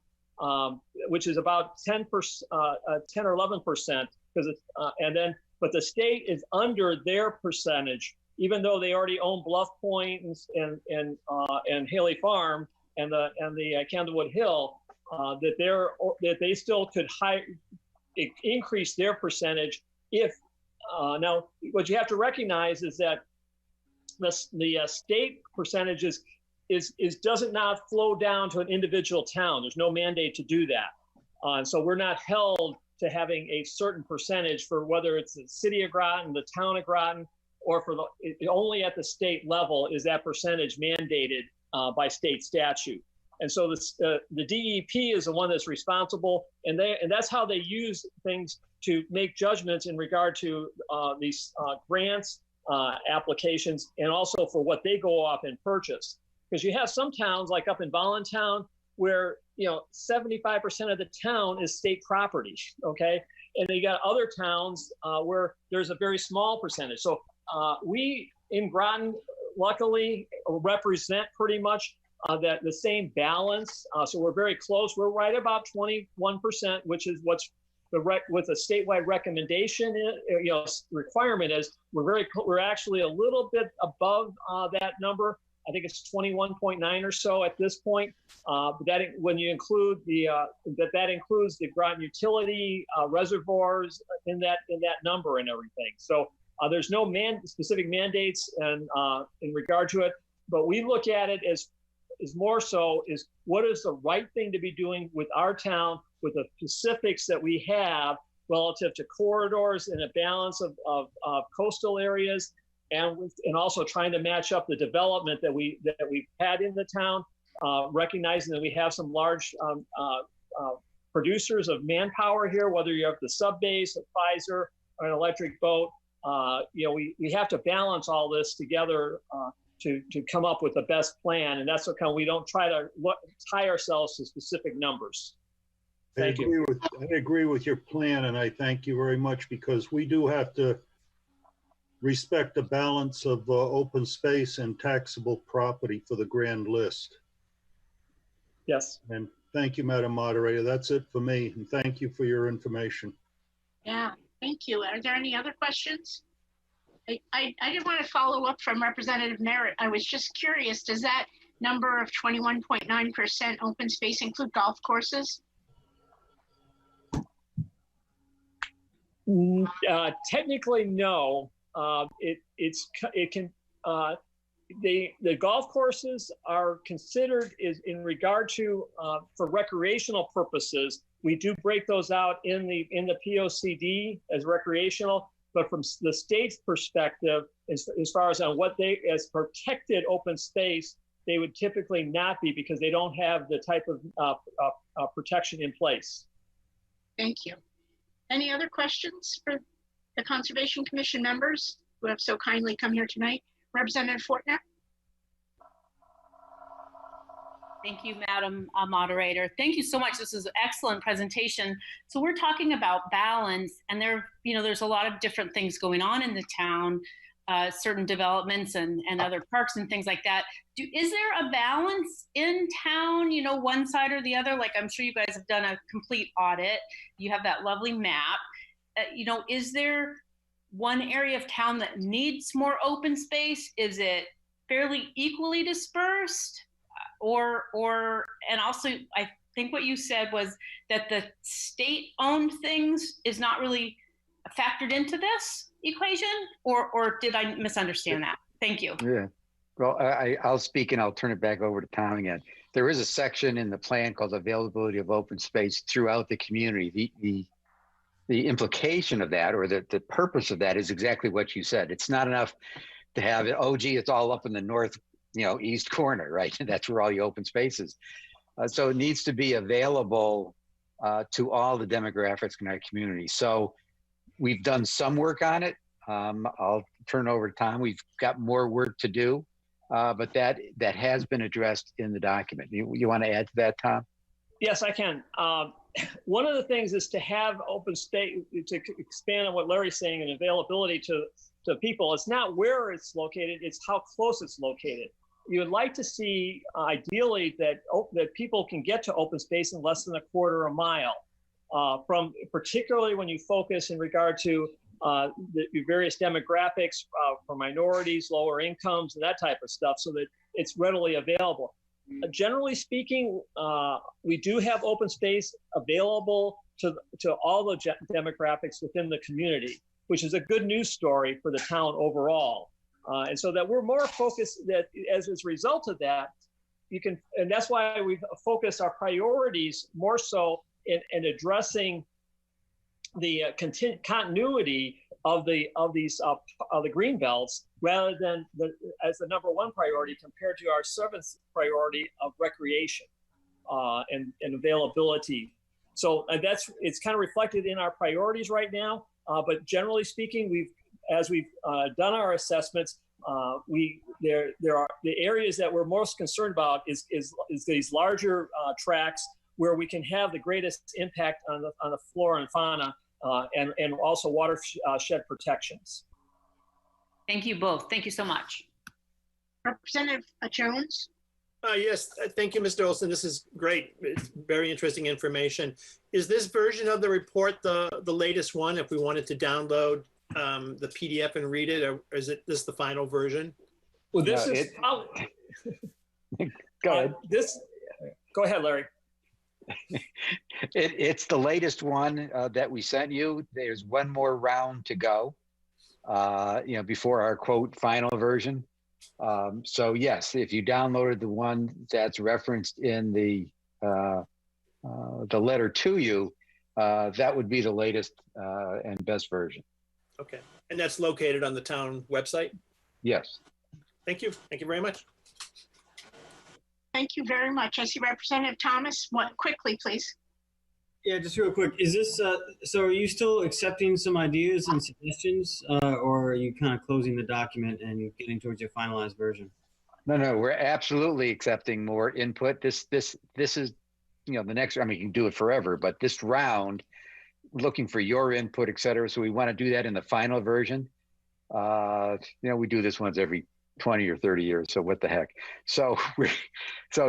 which is about 10% or 11%, because but the state is under their percentage, even though they already own Bluff Point and Haley Farm and the Candlewood Hill, that they still could increase their percentage if. Now, what you have to recognize is that the state percentages does not flow down to an individual town. There's no mandate to do that. So we're not held to having a certain percentage for whether it's the city of Groton, the town of Groton, or only at the state level is that percentage mandated by state statute. And so the DEP is the one that's responsible, and that's how they use things to make judgments in regard to these grants, applications, and also for what they go off and purchase. Because you have some towns, like up in Voluntown, where 75% of the town is state property, okay? And you got other towns where there's a very small percentage. So we in Groton, luckily, represent pretty much that the same balance. So we're very close. We're right about 21%, which is what's with a statewide recommendation, requirement is. We're actually a little bit above that number. I think it's 21.9 or so at this point. But that when you include that includes the Groton utility reservoirs in that number and everything. So there's no specific mandates in regard to it, but we look at it as more so is what is the right thing to be doing with our town, with the specifics that we have relative to corridors and a balance of coastal areas, and also trying to match up the development that we've had in the town, recognizing that we have some large producers of manpower here, whether you have the sub base, a Pfizer, or an electric boat. we have to balance all this together to come up with the best plan. And that's what we don't try to tie ourselves to specific numbers. Thank you. I agree with your plan, and I thank you very much, because we do have to respect the balance of open space and taxable property for the grand list. Yes. And thank you, Madam Moderator. That's it for me. And thank you for your information. Yeah, thank you. Are there any other questions? I did want to follow up from Representative Merritt. I was just curious, does that number of 21.9% open space include golf courses? Technically, no. The golf courses are considered in regard to for recreational purposes. We do break those out in the POCD as recreational, but from the state's perspective, as far as on what they as protected open space, they would typically not be, because they don't have the type of protection in place. Thank you. Any other questions for the Conservation Commission members who have so kindly come here tonight? Representative Fortner. Thank you, Madam Moderator. Thank you so much. This is an excellent presentation. So we're talking about balance, and there's a lot of different things going on in the town, certain developments and other parks and things like that. Is there a balance in town, one side or the other? Like, I'm sure you guys have done a complete audit. You have that lovely map. Is there one area of town that needs more open space? Is it fairly equally dispersed? And also, I think what you said was that the state-owned things is not really factored into this equation, or did I misunderstand that? Thank you. Yeah. Well, I'll speak and I'll turn it back over to Tom again. There is a section in the plan called availability of open space throughout the community. The implication of that, or the purpose of that, is exactly what you said. It's not enough to have it, oh, gee, it's all up in the north, east corner, right? And that's where all your open space is. So it needs to be available to all the demographics in our community. So we've done some work on it. I'll turn it over to Tom. We've got more work to do, but that has been addressed in the document. You want to add to that, Tom? Yes, I can. One of the things is to have open space, to expand on what Larry's saying, and availability to people. It's not where it's located, it's how close it's located. You would like to see, ideally, that people can get to open space in less than a quarter of a mile. Particularly when you focus in regard to the various demographics for minorities, lower incomes, and that type of stuff, so that it's readily available. Generally speaking, we do have open space available to all the demographics within the community, which is a good news story for the town overall. And so that we're more focused, that as a result of that, and that's why we've focused our priorities more so in addressing the continuity of the Greenbelts, rather than as the number one priority, compared to our seventh priority of recreation and availability. So it's kind of reflected in our priorities right now. But generally speaking, as we've done our assessments, there are the areas that we're most concerned about is these larger tracts where we can have the greatest impact on the flora and fauna, and also watershed protections. Thank you both. Thank you so much. Representative Jones. Yes, thank you, Mr. Olson. This is great. It's very interesting information. Is this version of the report the latest one, if we wanted to download the PDF and read it, or is this the final version? Well, this is Go ahead. Go ahead, Larry. It's the latest one that we sent you. There's one more round to go, before our quote final version. So yes, if you downloaded the one that's referenced in the letter to you, that would be the latest and best version. Okay, and that's located on the town website? Yes. Thank you. Thank you very much. Thank you very much. I see Representative Thomas. Quickly, please. Yeah, just real quick. Is this, so are you still accepting some ideas and suggestions, or are you kind of closing the document and getting towards your finalized version? No, we're absolutely accepting more input. This is, the next, I mean, you can do it forever, but this round, looking for your input, et cetera. So we want to do that in the final version. We do this once every 20 or 30 years. So what the heck? So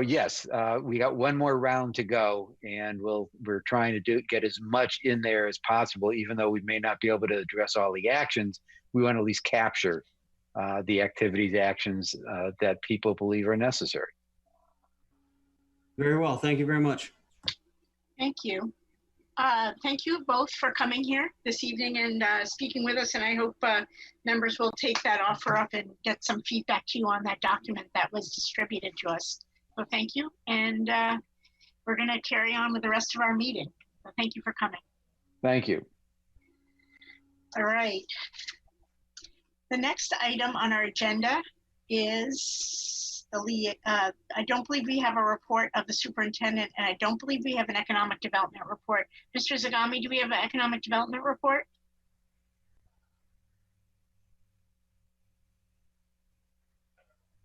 yes, we got one more round to go, and we're trying to get as much in there as possible, even though we may not be able to address all the actions. We want to at least capture the activities, actions that people believe are necessary. Very well. Thank you very much. Thank you. Thank you both for coming here this evening and speaking with us. And I hope members will take that offer up and get some feedback to you on that document that was distributed to us. So thank you. And we're going to carry on with the rest of our meeting. So thank you for coming. Thank you. All right. The next item on our agenda is I don't believe we have a report of the superintendent, and I don't believe we have an economic development report. Mr. Zagami, do we have an economic development report?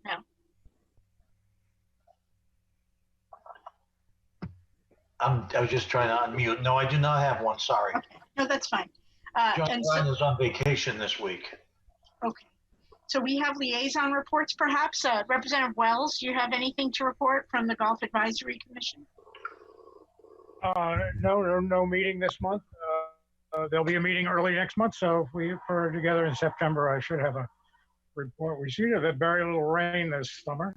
No. I was just trying to unmute. No, I do not have one. Sorry. Okay. No, that's fine. John Ryan is on vacation this week. Okay. So we have liaison reports, perhaps. Representative Wells, do you have anything to report from the Golf Advisory Commission? No meeting this month. There'll be a meeting early next month, so if we put it together in September, I should have a report. We seem to have very little rain this summer,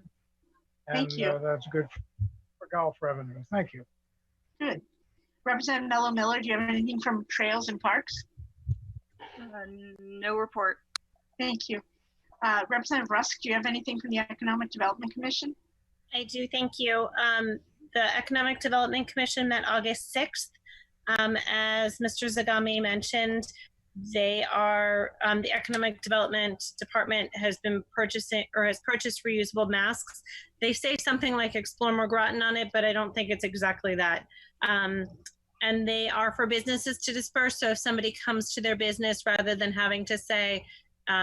and Thank you. That's good for golf revenue. Thank you. Good. Representative Mello Miller, do you have anything from Trails and Parks? No report. Thank you. Representative Rusk, do you have anything from the Economic Development Commission? I do, thank you. The Economic Development Commission met August 6th. As Mr. Zagami mentioned, they are, the Economic Development Department has been purchasing or has purchased reusable masks. They say something like Explore More Groton on it, but I don't think it's exactly that. And they are for businesses to disperse. So if somebody comes to their business, rather than having to say,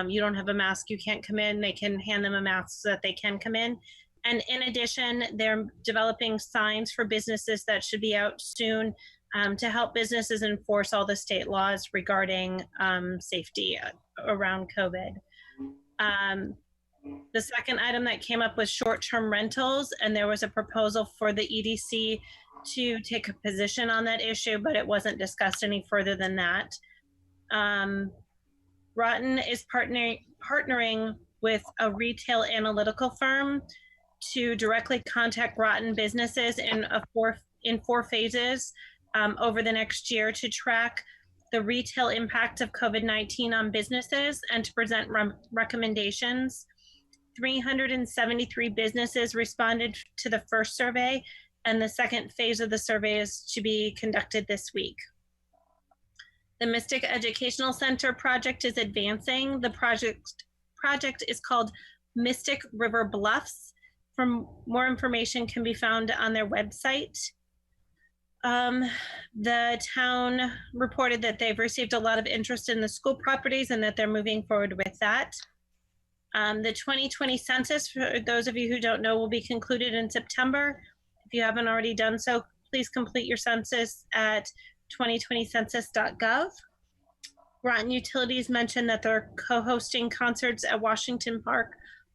you don't have a mask, you can't come in, they can hand them a mask so that they can come in. And in addition, they're developing signs for businesses that should be out soon to help businesses enforce all the state laws regarding safety around COVID. The second item that came up was short-term rentals, and there was a proposal for the EDC to take a position on that issue, but it wasn't discussed any further than that. Groton is partnering with a retail analytical firm to directly contact Groton businesses in four phases over the next year to track the retail impact of COVID-19 on businesses and to present recommendations. 373 businesses responded to the first survey, and the second phase of the survey is to be conducted this week. The Mystic Educational Center project is advancing. The project is called Mystic River Bluffs. More information can be found on their website. The town reported that they've received a lot of interest in the school properties and that they're moving forward with that. The 2020 census, for those of you who don't know, will be concluded in September. If you haven't already done so, please complete your census at 2020census.gov. Groton Utilities mentioned that they're co-hosting concerts at Washington Park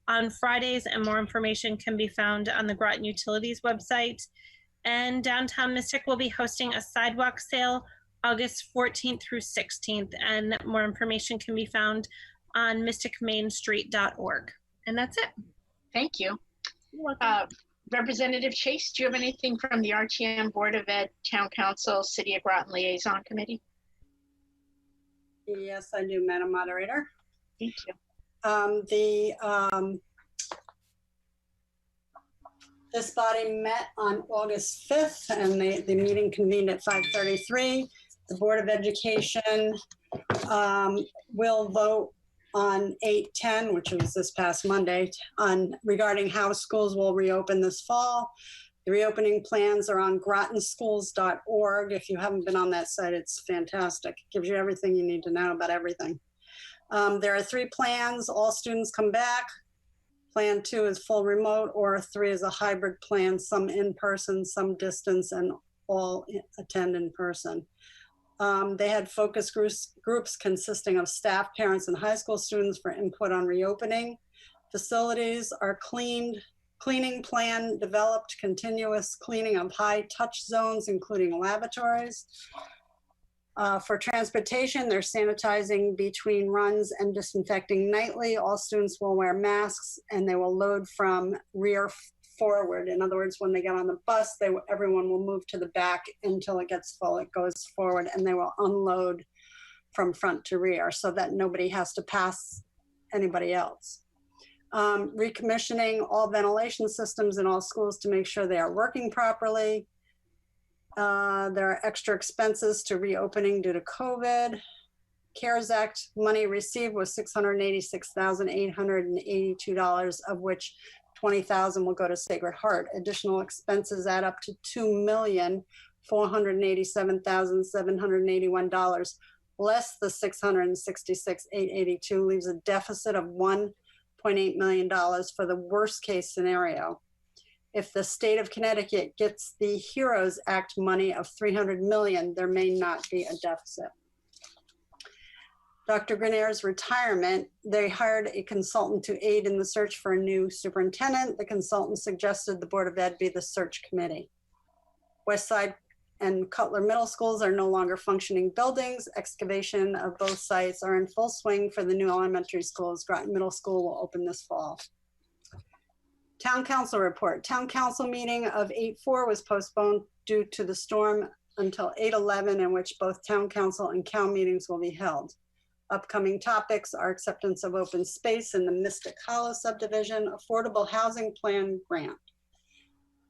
on Fridays, and more information can be found on the Groton Utilities website. And Downtown Mystic will be hosting a sidewalk sale August 14th through 16th, and more information can be found on mysticmainstreet.org. And that's it. Thank you. Representative Chase, do you have anything from the RTM Board of Ed, Town Council, City of Groton Liaison Committee? Yes, I do, Madam Moderator. Thank you. This body met on August 5th, and the meeting convened at 5:33. The Board of Education will vote on 8/10, which was this past Monday, regarding how schools will reopen this fall. The reopening plans are on grotonschools.org. If you haven't been on that site, it's fantastic. It gives you everything you need to know about everything. There are 3 plans. All students come back. Plan 2 is full remote, or 3 is a hybrid plan, some in person, some distance, and all attend in person. They had focus groups consisting of staff, parents, and high school students for input on reopening. Facilities are cleaning plan developed, continuous cleaning of high touch zones, including lavatories. For transportation, they're sanitizing between runs and disinfecting nightly. All students will wear masks, and they will load from rear forward. In other words, when they get on the bus, everyone will move to the back until it gets full. It goes forward, and they will unload from front to rear so that nobody has to pass anybody else. Recommissioning all ventilation systems in all schools to make sure they are working properly. There are extra expenses to reopening due to COVID. CARES Act money received was $686,882, of which $20,000 will go to Sacred Heart. Additional expenses add up to $2,487,781, less the $666,882, leaves a deficit of $1.8 million for the worst case scenario. If the state of Connecticut gets the HEROES Act money of $300 million, there may not be a deficit. Dr. Greener's retirement, they hired a consultant to aid in the search for a new superintendent. The consultant suggested the Board of Ed be the search committee. Westside and Cutler Middle Schools are no longer functioning buildings. Excavation of both sites are in full swing for the new elementary schools. Groton Middle School will open this fall. Town Council report. Town Council meeting of 8/4 was postponed due to the storm until 8/11, in which both Town Council and COW meetings will be held. Upcoming topics are acceptance of open space in the Mystic Hollow subdivision, affordable housing plan grant.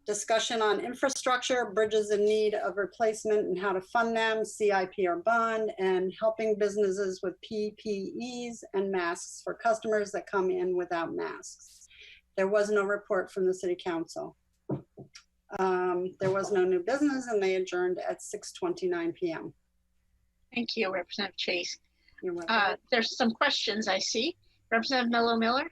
Discussion on infrastructure, bridges in need of replacement and how to fund them, CIP or bond, and helping businesses with PPEs and masks for customers that come in without masks. There was no report from the City Council. There was no new business, and they adjourned at 6:29 p.m. Thank you, Representative Chase. You're welcome. There's some questions I see. Representative Mello-Miller?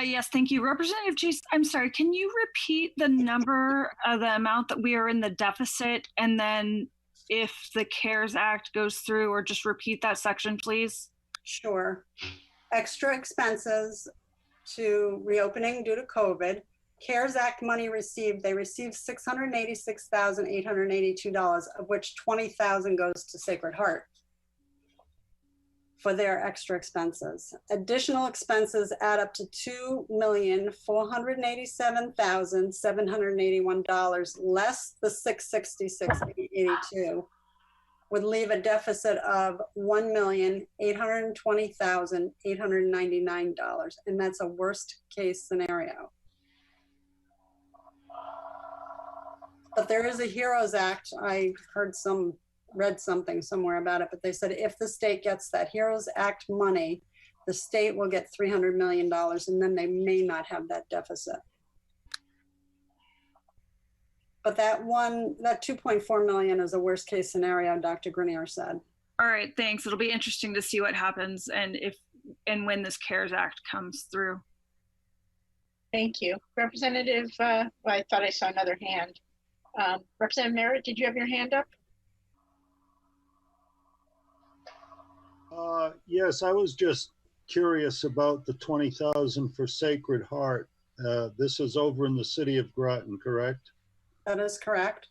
Yes, thank you. Representative Chase, I'm sorry, can you repeat the number of the amount that we are in the deficit, and then if the CARES Act goes through, or just repeat that section, please? Sure. Extra expenses to reopening due to COVID. CARES Act money received, they received $686,882, of which $20,000 goes to Sacred Heart for their extra expenses. Additional expenses add up to $2,487,781, less the $666,882, would leave a deficit of $1,820,899, and that's a worst case scenario. But there is a HEROES Act. I read something somewhere about it, but they said if the state gets that HEROES Act money, the state will get $300 million, and then they may not have that deficit. But that 2.4 million is a worst case scenario, Dr. Grenier said. All right, thanks. It'll be interesting to see what happens and when this CARES Act comes through. Thank you. Representative, well, I thought I saw another hand. Representative Merritt, did you have your hand up? Yes, I was just curious about the 20,000 for Sacred Heart. This is over in the city of Groton, correct? That is correct.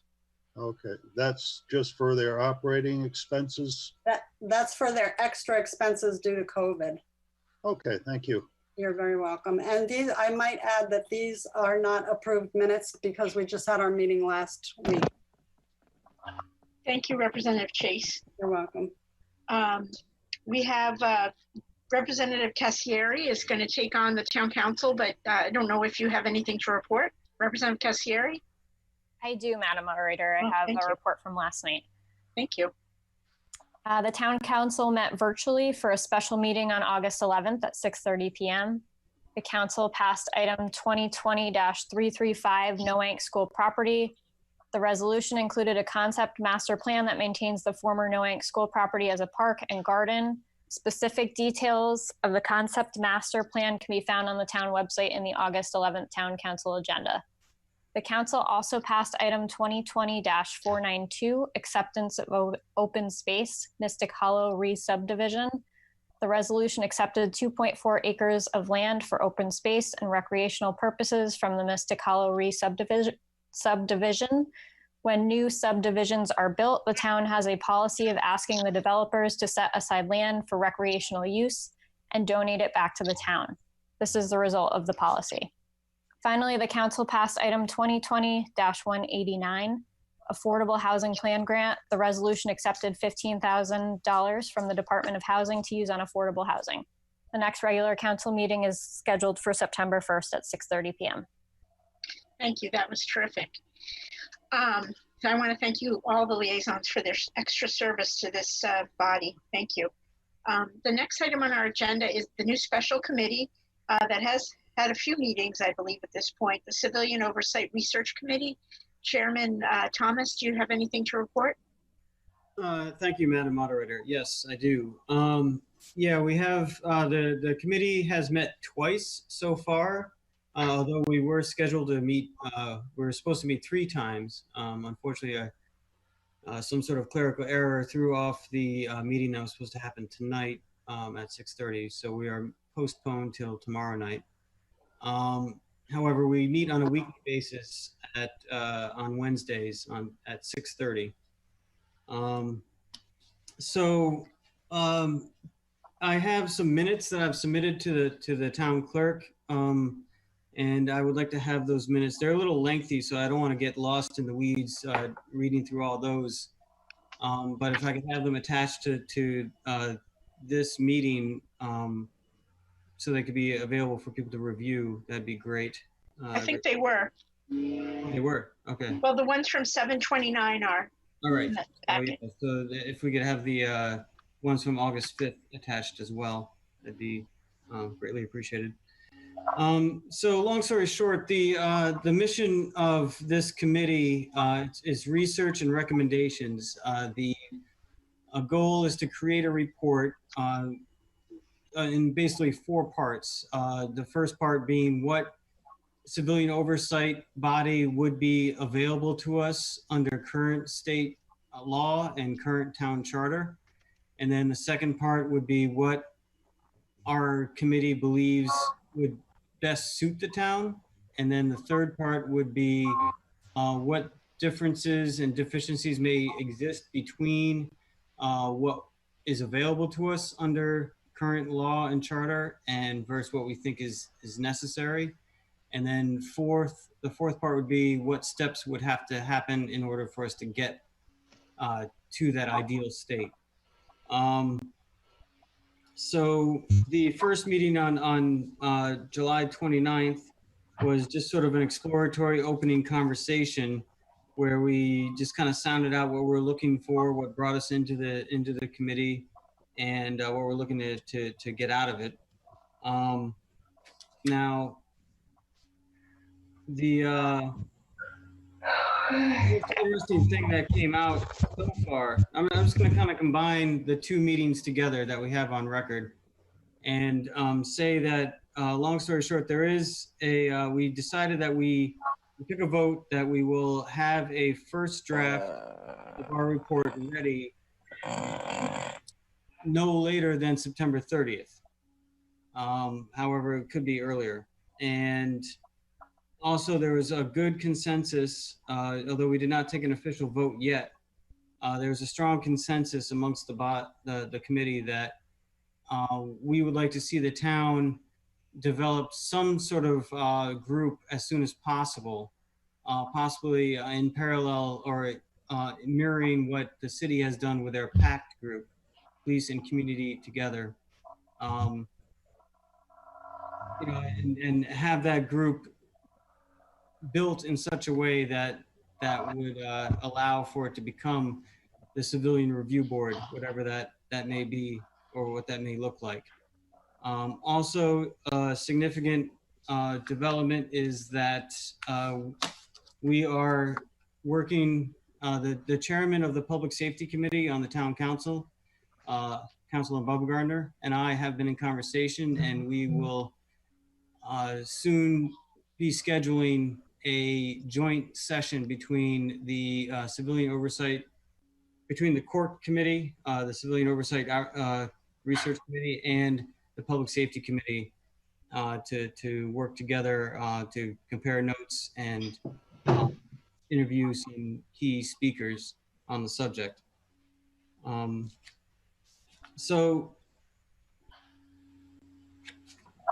Okay, that's just for their operating expenses? That's for their extra expenses due to COVID. Okay, thank you. You're very welcome. And these, I might add that these are not approved minutes because we just had our meeting last week. Thank you, Representative Chase. You're welcome. We have Representative Cassieri is going to take on the town council, but I don't know if you have anything to report. Representative Cassieri? I do, Madam Moderator. I have a report from last night. Thank you. The town council met virtually for a special meeting on August 11th at 6:30 p.m. The council passed item 2020-335, Noank School property. The resolution included a concept master plan that maintains the former Noank School property as a park and garden. Specific details of the concept master plan can be found on the town website in the August 11th town council agenda. The council also passed item 2020-492, acceptance of open space, Mystic Hollow re-subdivision. The resolution accepted 2.4 acres of land for open space and recreational purposes from the Mystic Hollow re-subdivision. When new subdivisions are built, the town has a policy of asking the developers to set aside land for recreational use and donate it back to the town. This is the result of the policy. Finally, the council passed item 2020-189, Affordable Housing Plan Grant. The resolution accepted $15,000 from the Department of Housing to use on affordable housing. The next regular council meeting is scheduled for September 1st at 6:30 p.m. Thank you. That was terrific. So I want to thank you, all the liaisons, for their extra service to this body. Thank you. The next item on our agenda is the new special committee that has had a few meetings, I believe, at this point. The Civilian Oversight Research Committee. Chairman Thomas, do you have anything to report? Thank you, Madam Moderator. Yes, I do. Yeah, we have, the committee has met twice so far. Although we were scheduled to meet, we were supposed to meet 3 times. Unfortunately, some sort of clerical error threw off the meeting that was supposed to happen tonight at 6:30. So we are postponed till tomorrow night. However, we meet on a weekly basis at on Wednesdays at 6:30. I have some minutes that I've submitted to the town clerk. And I would like to have those minutes. They're a little lengthy, so I don't want to get lost in the weeds reading through all those. But if I could have them attached to this meeting so they could be available for people to review, that'd be great. I think they were. They were, okay. Well, the ones from 7/29 are. All right. Oh, yeah. So if we could have the ones from August 5th attached as well, that'd be greatly appreciated. So long story short, the mission of this committee is research and recommendations. The goal is to create a report in basically 4 parts. The first part being what civilian oversight body would be available to us under current state law and current town charter. And then the second part would be what our committee believes would best suit the town. And then the third part would be what differences and deficiencies may exist between what is available to us under current law and charter and versus what we think is necessary. And then the fourth part would be what steps would have to happen in order for us to get to that ideal state. So the first meeting on July 29th was just sort of an exploratory opening conversation where we just kind of sounded out what we're looking for, what brought us into the committee, and what we're looking to get out of it. Now, the most interesting thing that came out so far, I'm just going to kind of combine the 2 meetings together that we have on record and say that, long story short, there is we decided that we took a vote that we will have a first draft of our report ready no later than September 30th. However, it could be earlier. And also, there was a good consensus, although we did not take an official vote yet. There was a strong consensus amongst the committee that we would like to see the town develop some sort of group as soon as possible, possibly in parallel or mirroring what the city has done with their PACT group, Police and Community Together. And have that group built in such a way that would allow for it to become the Civilian Review Board, whatever that may be or what that may look like. Also, significant development is that we are working, the chairman of the Public Safety Committee on the Town Council, Councilor Baumgartner, and I have been in conversation, and we will soon be scheduling a joint session between the civilian oversight, between the court committee, the civilian oversight research committee, and the public safety committee to work together to compare notes and interview some key speakers on the subject. So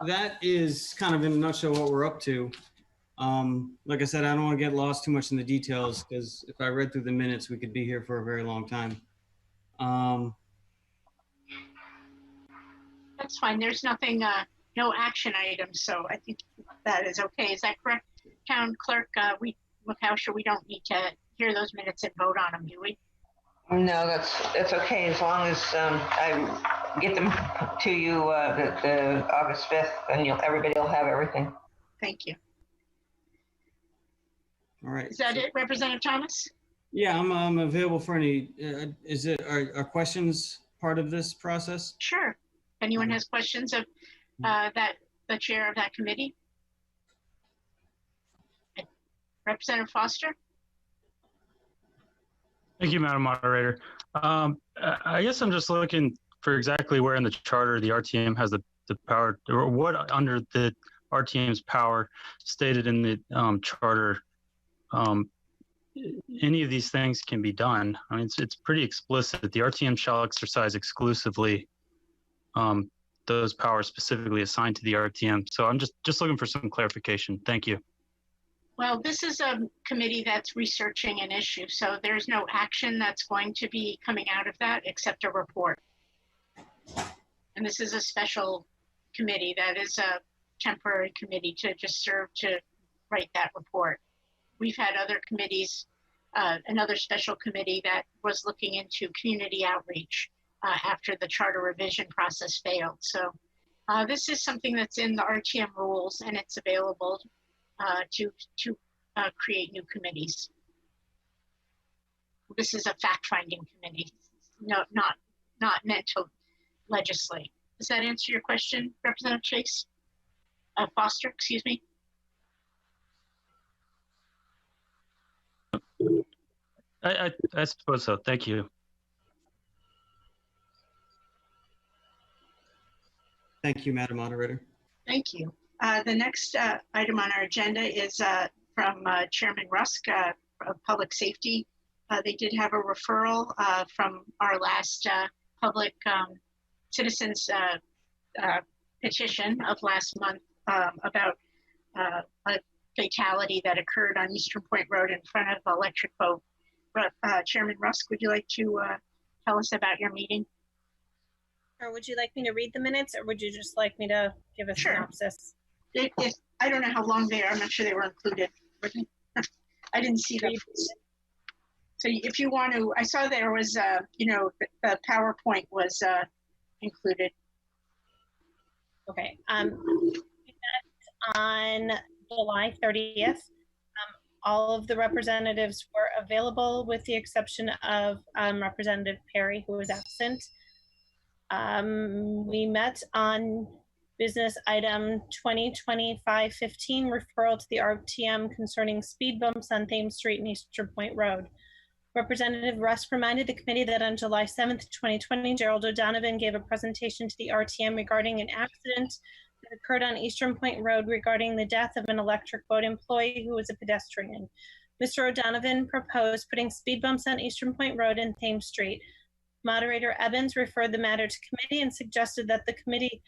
that is kind of in a nutshell what we're up to. Like I said, I don't want to get lost too much in the details because if I read through the minutes, we could be here for a very long time. That's fine. There's nothing, no action items, so I think that is okay. Is that correct, Town Clerk? Makausha, we don't need to hear those minutes and vote on them, do we? No, that's okay as long as I get them to you the August 5th, and everybody will have everything. Thank you. All right. Is that it, Representative Thomas? Yeah, I'm available for any. Are questions part of this process? Sure. If anyone has questions of the chair of that committee, Representative Foster. Thank you, Madam Moderator. I guess I'm just looking for exactly where in the charter the RTM has the power, or what under the RTM's power stated in the charter. Any of these things can be done. I mean, it's pretty explicit. The RTM shall exercise exclusively those powers specifically assigned to the RTM. So I'm just looking for some clarification. Thank you. Well, this is a committee that's researching an issue, so there's no action that's going to be coming out of that except a report. And this is a special committee that is a temporary committee to just serve to write that report. We've had other committees, another special committee that was looking into community outreach after the charter revision process failed. So this is something that's in the RTM rules, and it's available to create new committees. This is a fact-finding committee, no, not meant to legislate. Does that answer your question, Representative Chase? Foster, excuse me. I suppose so. Thank you. Thank you, Madam Moderator. Thank you. The next item on our agenda is from Chairman Rusk of Public Safety. They did have a referral from our last public citizens petition of last month about a fatality that occurred on Eastern Point Road in front of Electric Boat. Chairman Rusk, would you like to tell us about your meeting? Or would you like me to read the minutes, or would you just like me to give a synopsis? I don't know how long they are. I'm not sure they were included. I didn't see them. So if you want to, I saw there was, the PowerPoint was included. Okay. We met on July 30th. All of the representatives were available with the exception of Representative Perry, who was absent. We met on business item 2020-515, referral to the RTM concerning speed bumps on Thames Street and Eastern Point Road. Representative Rusk reminded the committee that on July 7th, 2020, Gerald O'Donovan gave a presentation to the RTM regarding an accident that occurred on Eastern Point Road regarding the death of an electric boat employee who was a pedestrian. Mr. O'Donovan proposed putting speed bumps on Eastern Point Road and Thames Street. Moderator Evans referred the matter to committee and suggested that the committee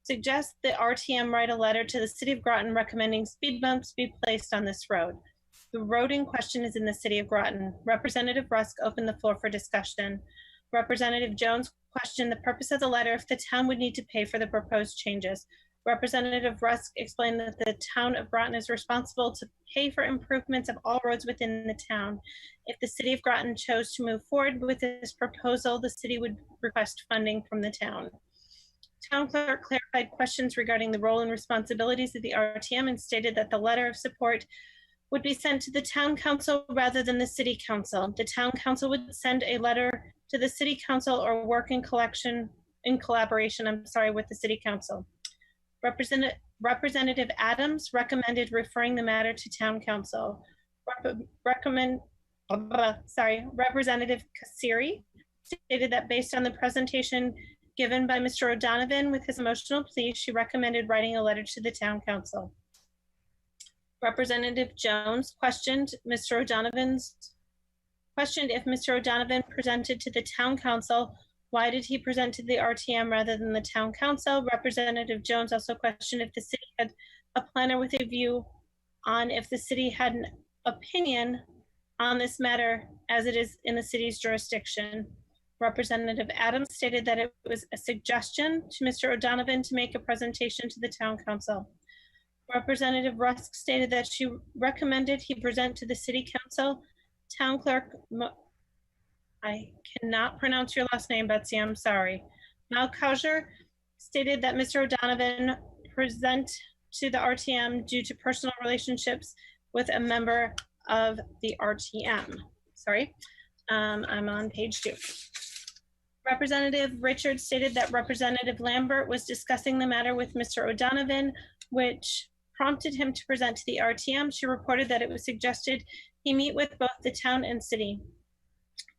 suggest the RTM write a letter to the City of Groton recommending speed bumps be placed on this road. The road in question is in the City of Groton. Representative Rusk opened the floor for discussion. Representative Jones questioned the purpose of the letter if the town would need to pay for the proposed changes. Representative Rusk explained that the town of Groton is responsible to pay for improvements of all roads within the town. If the City of Groton chose to move forward with this proposal, the city would request funding from the town. town clerk clarified questions regarding the role and responsibilities of the RTM and stated that the letter of support would be sent to the town council rather than the city council. The town council would send a letter to the city council or work in collaboration, with the city council. Representative Adams recommended referring the matter to town council. Representative Kasiri stated that based on the presentation given by Mr. O'Donovan with his emotional plea, she recommended writing a letter to the town council. Representative Jones questioned if Mr. O'Donovan presented to the town council, why did he present to the RTM rather than the town council? Representative Jones also questioned if the city had a planner with a view on if the city had an opinion on this matter as it is in the city's jurisdiction. Representative Adams stated that it was a suggestion to Mr. O'Donovan to make a presentation to the town council. Representative Rusk stated that she recommended he present to the city council. Town clerk, I cannot pronounce your last name, Betsy, I'm sorry. Malkauser stated that Mr. O'Donovan present to the RTM due to personal relationships with a member of the RTM. Sorry, I'm on page 2. Representative Richards stated that Representative Lambert was discussing the matter with Mr. O'Donovan, which prompted him to present to the RTM. She reported that it was suggested he meet with both the town and city.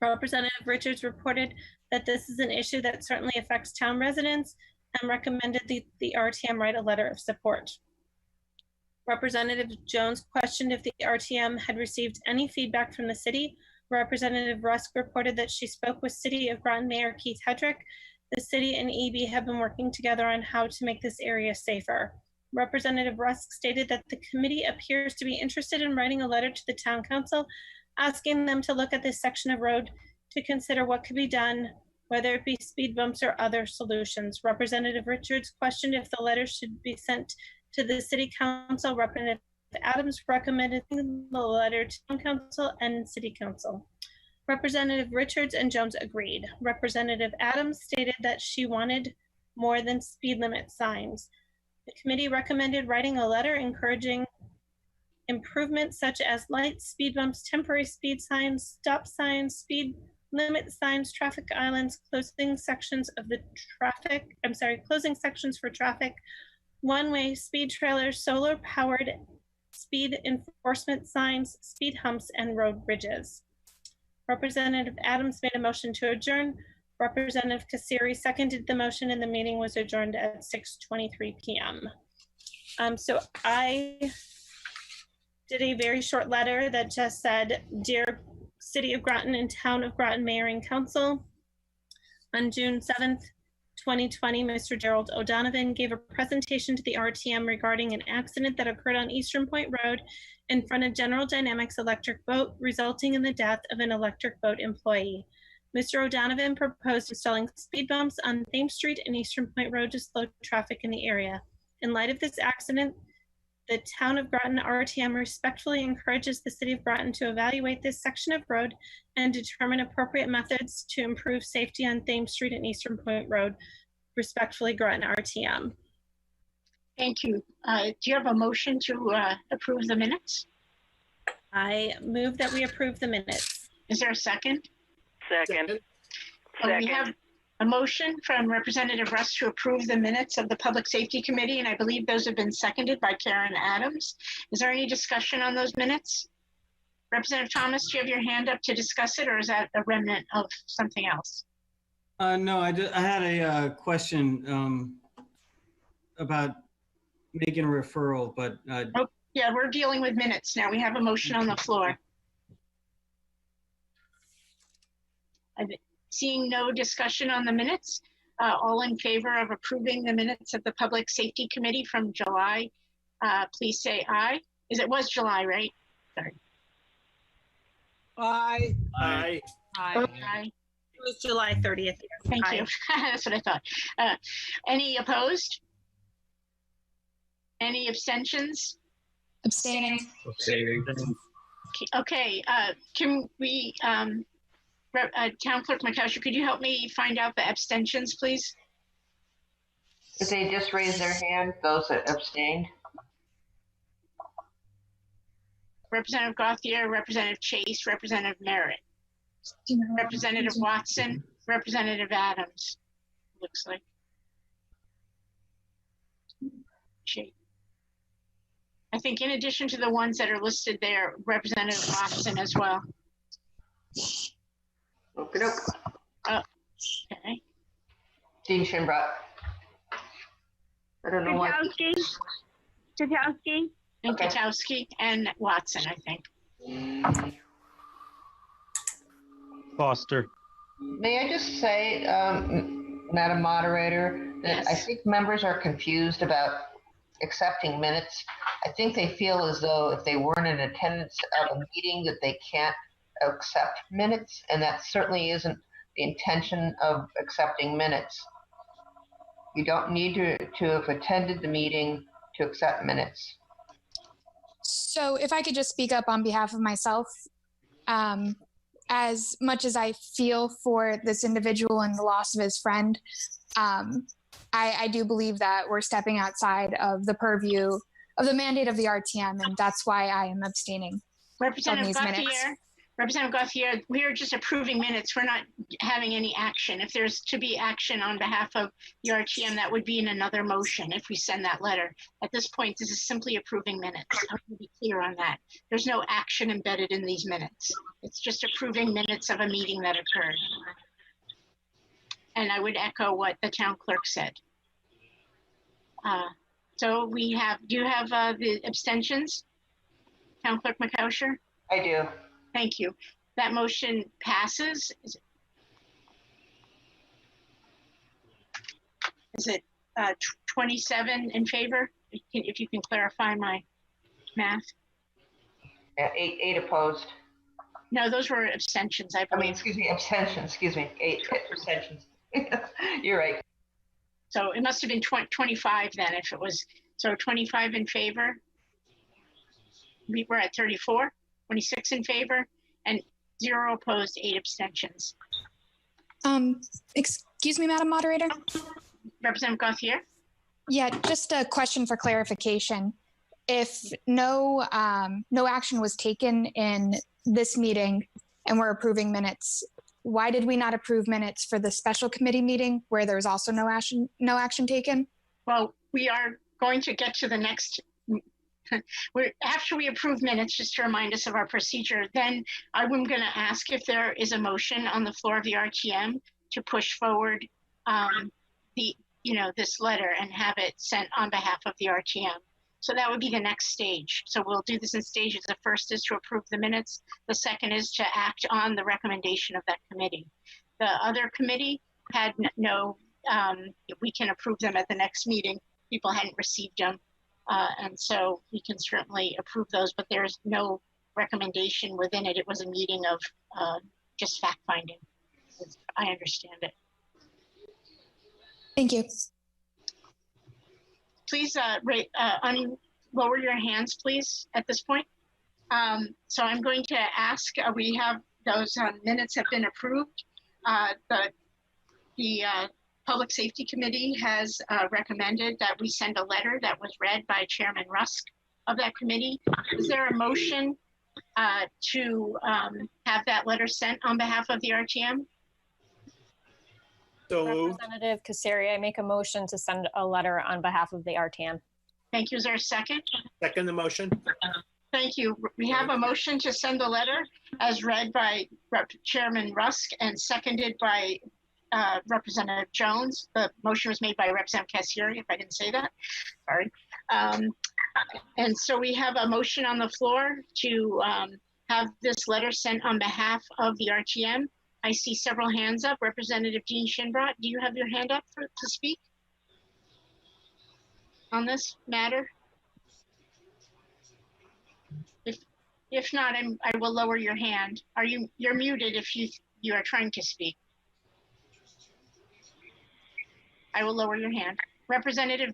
Representative Richards reported that this is an issue that certainly affects town residents and recommended the RTM write a letter of support. Representative Jones questioned if the RTM had received any feedback from the city. Representative Rusk reported that she spoke with City of Groton Mayor Keith Hedrick. The city and EB have been working together on how to make this area safer. Representative Rusk stated that the committee appears to be interested in writing a letter to the town council, asking them to look at this section of road to consider what could be done, whether it be speed bumps or other solutions. Representative Richards questioned if the letter should be sent to the city council. Representative Adams recommended the letter to town council and city council. Representative Richards and Jones agreed. Representative Adams stated that she wanted more than speed limit signs. The committee recommended writing a letter encouraging improvements such as lights, speed bumps, temporary speed signs, stop signs, speed limit signs, traffic islands, closing sections for traffic, one-way speed trailers, solar powered speed enforcement signs, speed humps, and road bridges. Representative Adams made a motion to adjourn. Representative Kasiri seconded the motion and the meeting was adjourned at 6:23 p.m. So I did a very short letter that just said, Dear City of Groton and Town of Groton Mayor and Council, on June 7th, 2020, Mr. Gerald O'Donovan gave a presentation to the RTM regarding an accident that occurred on Eastern Point Road in front of General Dynamics electric boat, resulting in the death of an electric boat employee. Mr. O'Donovan proposed installing speed bumps on Thames Street and Eastern Point Road to slow traffic in the area. In light of this accident, the Town of Groton RTM respectfully encourages the City of Groton to evaluate this section of road and determine appropriate methods to improve safety on Thames Street and Eastern Point Road. Respectfully, Groton RTM. Thank you. Do you have a motion to approve the minutes? I move that we approve the minutes. Is there a second? Second. We have a motion from Representative Russ to approve the minutes of the Public Safety Committee, and I believe those have been seconded by Karen Adams. Is there any discussion on those minutes? Representative Thomas, do you have your hand up to discuss it, or is that a remnant of something else? No, I had a question about making a referral, but oh, yeah, we're dealing with minutes now. We have a motion on the floor. Seeing no discussion on the minutes, all in favor of approving the minutes of the Public Safety Committee from July, please say aye. It was July, right? Sorry. Aye. Aye. Aye. Aye. It was July 30th. Thank you. That's what I thought. Any opposed? Any abstentions? Abstaining. Okay, can we, Town Clerk Makosha, could you help me find out the abstentions, please? Did they just raise their hand, those that abstained? Representative Gauthier, Representative Chase, Representative Merritt, Representative Watson, Representative Adams, looks like. I think in addition to the ones that are listed there, Representative Watson as well. Okay. Oh, okay. Dean Shinbrot. I don't know why. Tatowski. And Katowski and Watson, I think. Foster. May I just say, Madam Moderator, that I think members are confused about accepting minutes. I think they feel as though if they weren't in attendance of a meeting that they can't accept minutes, and that certainly isn't the intention of accepting minutes. You don't need to have attended the meeting to accept minutes. So if I could just speak up on behalf of myself, as much as I feel for this individual and the loss of his friend, I do believe that we're stepping outside of the purview of the mandate of the RTM, and that's why I am abstaining from these minutes. Representative Gauthier, we are just approving minutes. We're not having any action. If there's to be action on behalf of the RTM, that would be in another motion if we send that letter. At this point, this is simply approving minutes. I want to be clear on that. There's no action embedded in these minutes. It's just approving minutes of a meeting that occurred. And I would echo what the town clerk said. So we have, do you have the abstentions? Town Clerk McCosher? I do. Thank you. That motion passes. Is it 27 in favor? If you can clarify my math. Eight opposed. No, those were abstentions, I believe. Excuse me, abstentions, excuse me, 8 abstentions. You're right. So it must have been 25 then if it was, so 25 in favor. We were at 34. 26 in favor and 0 opposed, 8 abstentions. Excuse me, Madam Moderator. Representative Gauthier? Yeah, just a question for clarification. If no action was taken in this meeting and we're approving minutes, why did we not approve minutes for the special committee meeting where there was also no action taken? Well, we are going to get to the next. After we approve minutes, just to remind us of our procedure, then I'm going to ask if there is a motion on the floor of the RTM to push forward this letter and have it sent on behalf of the RTM. So that would be the next stage. So we'll do this in stages. The first is to approve the minutes. The second is to act on the recommendation of that committee. The other committee had we can approve them at the next meeting. People hadn't received them. And so we can certainly approve those, but there's no recommendation within it. It was a meeting of just fact finding, as I understand it. Thank you. Please lower your hands, please, at this point. So I'm going to ask, we have those minutes have been approved. The Public Safety Committee has recommended that we send a letter that was read by Chairman Rusk of that committee. Is there a motion to have that letter sent on behalf of the RTM? So Representative Kasari, I make a motion to send a letter on behalf of the RTM. Thank you. Is there a second? Second the motion. Thank you. We have a motion to send a letter as read by Chairman Rusk and seconded by Representative Jones. The motion was made by Representative Kassieri, if I didn't say that. Sorry. And so we have a motion on the floor to have this letter sent on behalf of the RTM. I see several hands up. Representative Dean Shinbrot, do you have your hand up to speak on this matter? If not, I will lower your hand. You're muted if you are trying to speak. I will lower your hand. Representative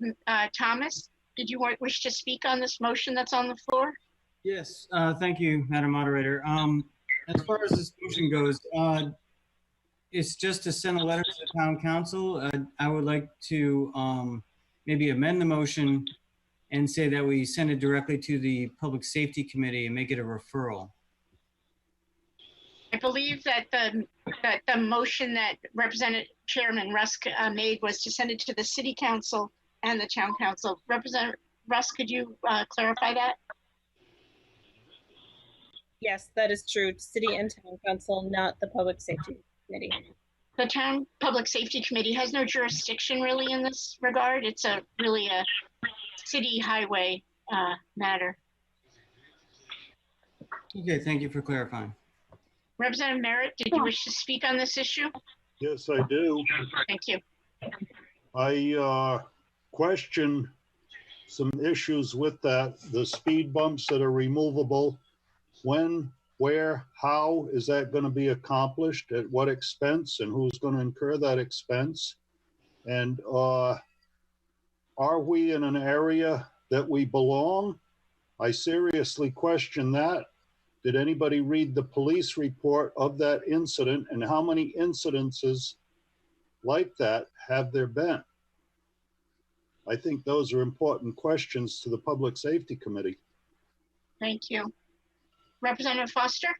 Thomas, did you wish to speak on this motion that's on the floor? Yes, thank you, Madam Moderator. As far as this motion goes, it's just to send a letter to the town council. I would like to maybe amend the motion and say that we send it directly to the Public Safety Committee and make it a referral. I believe that the motion that Representative Chairman Rusk made was to send it to the City Council and the Town Council. Representative Rusk, could you clarify that? Yes, that is true. City and Town Council, not the Public Safety Committee. The Town Public Safety Committee has no jurisdiction really in this regard. It's really a city highway matter. Okay, thank you for clarifying. Representative Merritt, did you wish to speak on this issue? Yes, I do. Thank you. I question some issues with that. The speed bumps that are removable, when, where, how is that going to be accomplished? At what expense, and who's going to incur that expense? And are we in an area that we belong? I seriously question that. Did anybody read the police report of that incident, and how many incidences like that have there been? I think those are important questions to the Public Safety Committee. Thank you. Representative Foster?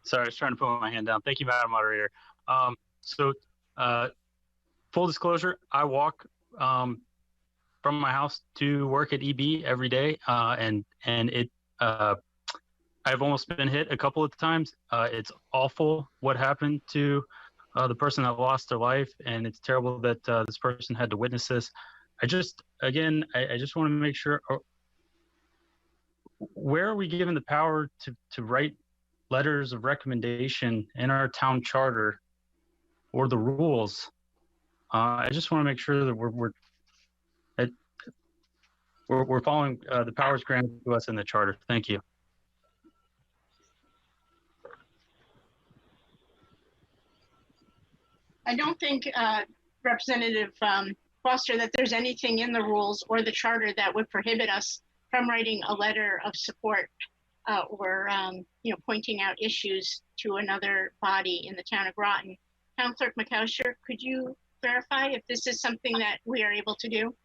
Sorry, I was trying to put my hand down. Thank you, Madam Moderator. Full disclosure, I walk from my house to work at EB every day, and it I've almost been hit a couple of times. It's awful what happened to the person that lost their life, and it's terrible that this person had to witness this. I just want to make sure, where are we given the power to write letters of recommendation in our town charter or the rules? I just want to make sure that we're following the powers granted to us in the charter. Thank you. I don't think, Representative Foster, that there's anything in the rules or the charter that would prohibit us from writing a letter of support or pointing out issues to another body in the town of Groton. Town Clerk McCousher, could you verify if this is something that we are able to do?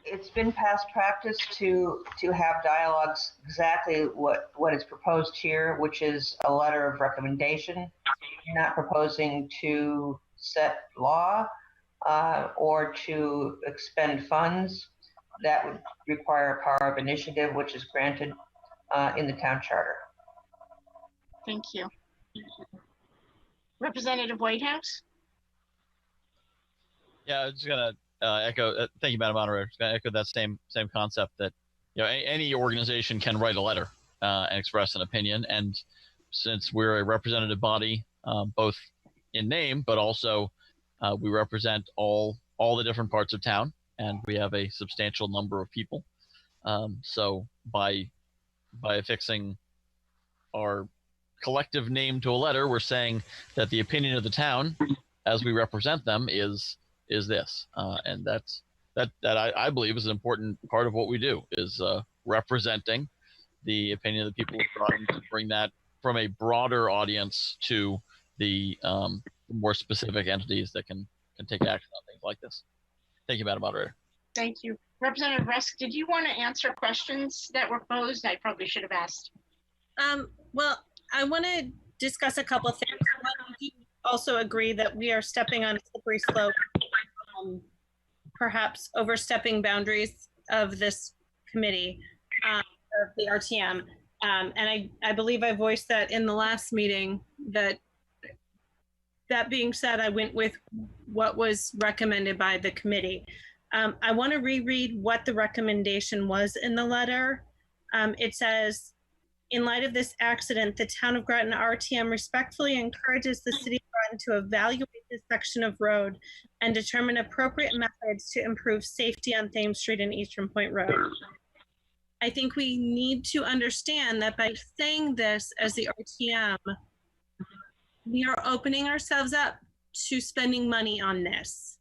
It's been past practice to have dialogues exactly what is proposed here, which is a letter of recommendation. You're not proposing to set law or to expend funds. That would require a power of initiative, which is granted in the town charter. Thank you. Representative Whitehouse? Yeah, I was just gonna echo. Thank you, Madam Moderator. Just gonna echo that same concept that any organization can write a letter and express an opinion. And since we're a representative body, both in name but also we represent all the different parts of town, and we have a substantial number of people. So by affixing our collective name to a letter, we're saying that the opinion of the town, as we represent them, is this, and that I believe is an important part of what we do, is representing the opinion of the people of Groton, to bring that from a broader audience to the more specific entities that can take action on things like this. Thank you, Madam Moderator. Thank you. Representative Rusk, did you want to answer questions that were posed? I probably should have asked. Well, I want to discuss a couple of things. One, do you also agree that we are stepping on a slippery slope, perhaps overstepping boundaries of this committee, of the RTM? And I believe I voiced that in the last meeting. That being said, I went with what was recommended by the committee. I want to reread what the recommendation was in the letter. It says, in light of this accident, the town of Groton RTM respectfully encourages the city of Groton to evaluate this section of road and determine appropriate methods to improve safety on Thames Street and Eastern Point Road. I think we need to understand that by saying this as the RTM, we are opening ourselves up to spending money on this.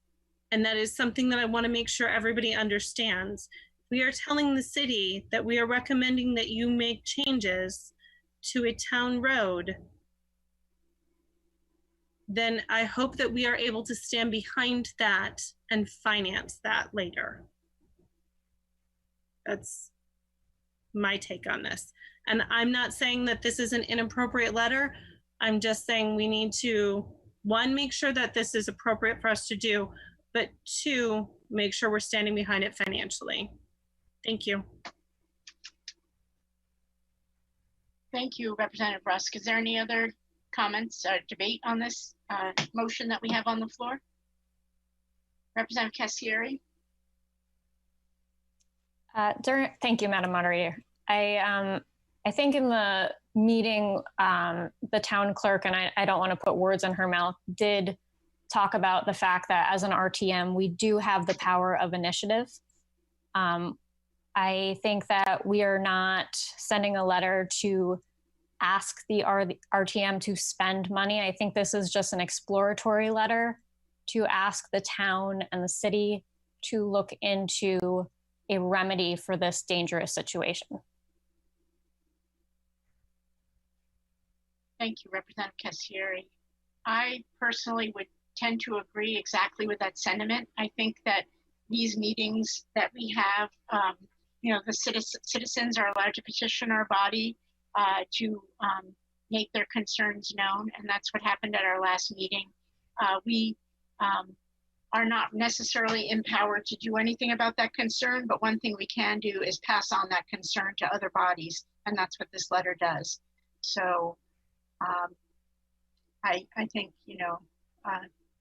And that is something that I want to make sure everybody understands. We are telling the city that we are recommending that you make changes to a town road then I hope that we are able to stand behind that and finance that later. That's my take on this. And I'm not saying that this is an inappropriate letter. I'm just saying we need to, one, make sure that this is appropriate for us to do, but two, make sure we're standing behind it financially. Thank you. Thank you, Representative Rusk. Is there any other comments or debate on this motion that we have on the floor? Representative Cassieri? Thank you, Madam Moderator. I think in the meeting, the town clerk, and I don't want to put words in her mouth, did talk about the fact that as an RTM, we do have the power of initiative. I think that we are not sending a letter to ask the RTM to spend money. I think this is just an exploratory letter to ask the town and the city to look into a remedy for this dangerous situation. Thank you, Representative Cassieri. I personally would tend to agree exactly with that sentiment. I think that these meetings that we have, the citizens are allowed to petition our body to make their concerns known, and that's what happened at our last meeting. We are not necessarily empowered to do anything about that concern, but one thing we can do is pass on that concern to other bodies, and that's what this letter does. So I think,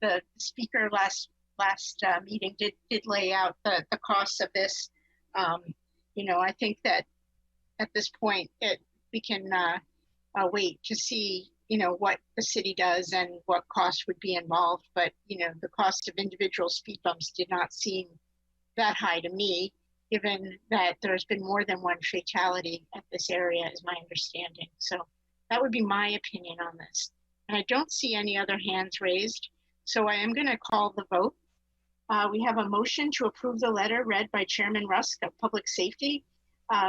the speaker last meeting did lay out the costs of this. I think that at this point we can wait to see, what the city does and what costs would be involved. But, the cost of individual speed bumps did not seem that high to me, given that there's been more than one fatality at this area, is my understanding. So that would be my opinion on this. And I don't see any other hands raised. So I am going to call the vote. We have a motion to approve the letter read by Chairman Rusk of Public Safety,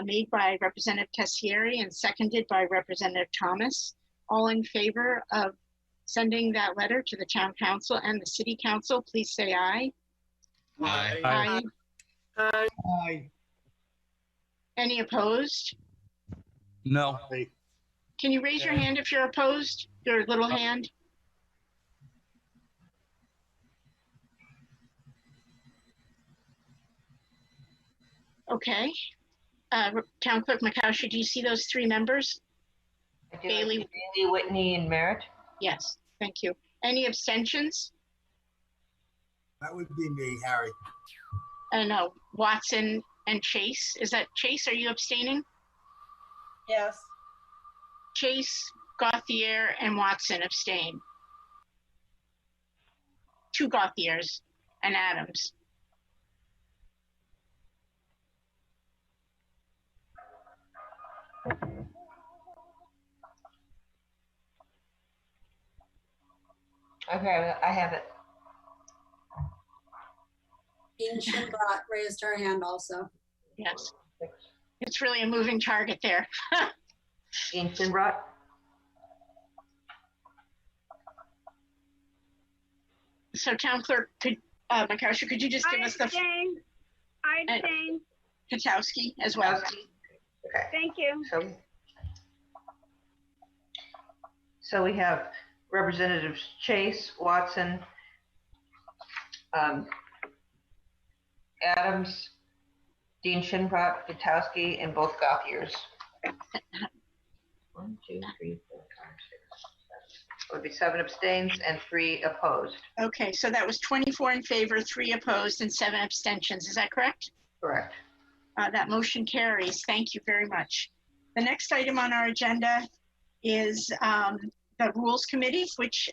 made by Representative Cassieri and seconded by Representative Thomas. All in favor of sending that letter to the Town Council and the City Council, please say aye. Aye. Aye. Aye. Aye. Any opposed? No. Can you raise your hand if you're opposed? Your little hand? Okay. Town Clerk Makowski, do you see those three members? Bailey, Whitney, and Merritt. Yes, thank you. Any abstentions? That would be me, Harry. No, Watson and Chase. Is that Chase? Are you abstaining? Yes. Chase, Gauthier, and Watson abstain. 2 Gauthiers and Adams. Okay, I have it. Dean Shimbrat raised her hand also. Yes. It's really a moving target there. Dean Shimbrat. So Town Clerk, Makowski, could you just give us the... I abstain. Katowski as well. Okay. Thank you. So we have Representatives Chase, Watson, Adams, Dean Shinpot, Katowski, and both Gauthiers. 1, 2, 3, 4, 5, 6, 7. It would be 7 abstains and 3 opposed. Okay, so that was 24 in favor, 3 opposed, and 7 abstentions. Is that correct? Correct. That motion carries. Thank you very much. The next item on our agenda is the Rules Committee, which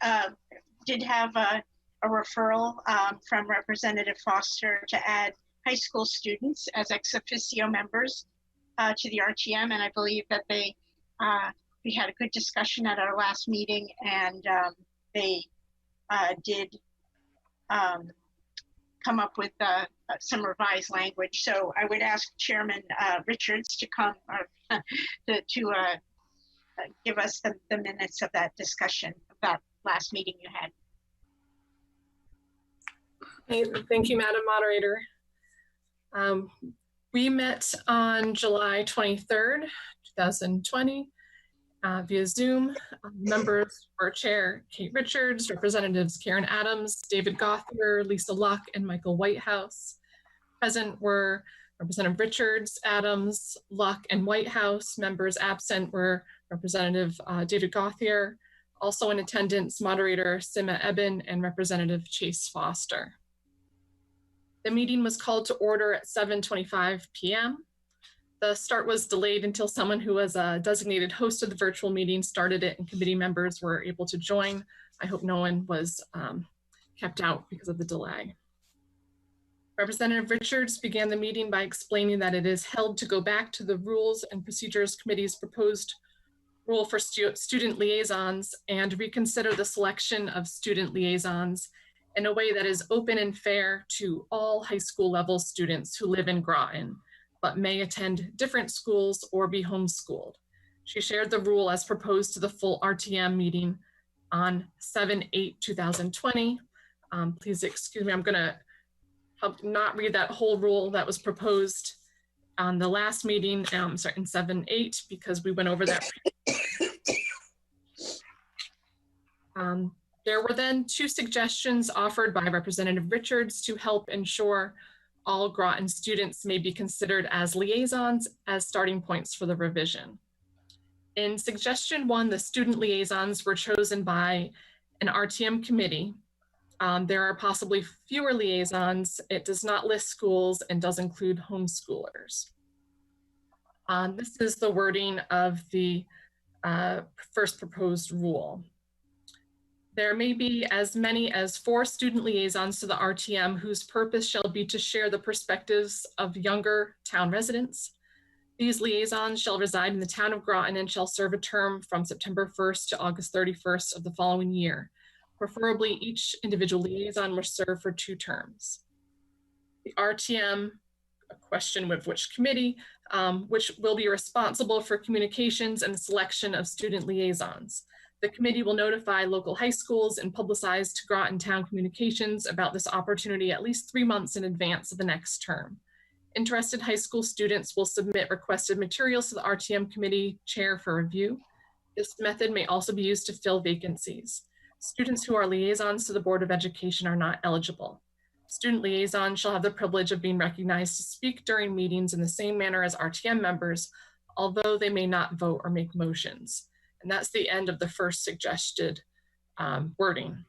did have a referral from Representative Foster to add high school students as ex officio members to the RTM. And I believe that we had a good discussion at our last meeting, and they did come up with some revised language. So I would ask Chairman Richards to come to give us the minutes of that discussion of that last meeting you had. Hey, thank you, Madam Moderator. We met on July 23rd, 2020 via Zoom. Members were Chair Kate Richards, Representatives Karen Adams, David Gothier, Lisa Luck, and Michael Whitehouse. Present were Representative Richards, Adams, Luck, and Whitehouse. Members absent were Representative David Gothier. Also in attendance, Moderator Sima Eben and Representative Chase Foster. The meeting was called to order at 7:25 p.m. The start was delayed until someone who was a designated host of the virtual meeting started it and committee members were able to join. I hope no one was kept out because of the delay. Representative Richards began the meeting by explaining that it is held to go back to the Rules and Procedures Committee's proposed rule for student liaisons and reconsider the selection of student liaisons in a way that is open and fair to all high school level students who live in Groton, but may attend different schools or be homeschooled. She shared the rule as proposed to the full RTM meeting on 7/8/2020. Please excuse me, I'm gonna help not read that whole rule that was proposed on the last meeting, sorry, in 7/8, because we went over that. There were then 2 suggestions offered by Representative Richards to help ensure all Groton students may be considered as liaisons as starting points for the revision. In suggestion 1, the student liaisons were chosen by an RTM committee. There are possibly fewer liaisons. It does not list schools and does include homeschoolers. This is the wording of the first proposed rule. There may be as many as 4 student liaisons to the RTM whose purpose shall be to share the perspectives of younger town residents. These liaisons shall reside in the town of Groton and shall serve a term from September 1st to August 31st of the following year. Preferably, each individual liaison must serve for 2 terms. The RTM, a question with which committee, which will be responsible for communications and the selection of student liaisons. The committee will notify local high schools and publicize to Groton Town Communications about this opportunity at least 3 months in advance of the next term. Interested high school students will submit requested materials to the RTM committee chair for review. This method may also be used to fill vacancies. Students who are liaisons to the Board of Education are not eligible. Student liaisons shall have the privilege of being recognized to speak during meetings in the same manner as RTM members, although they may not vote or make motions. And that's the end of the first suggested wording.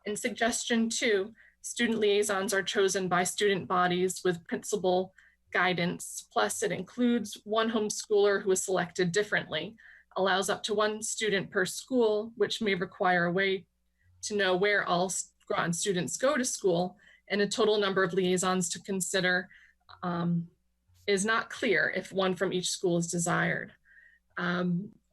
In suggestion 2, student liaisons are chosen by student bodies with principal guidance, plus it includes 1 homeschooler who is selected differently, allows up to 1 student per school, which may require a way to know where all Groton students go to school, and a total number of liaisons to consider is not clear if 1 from each school is desired.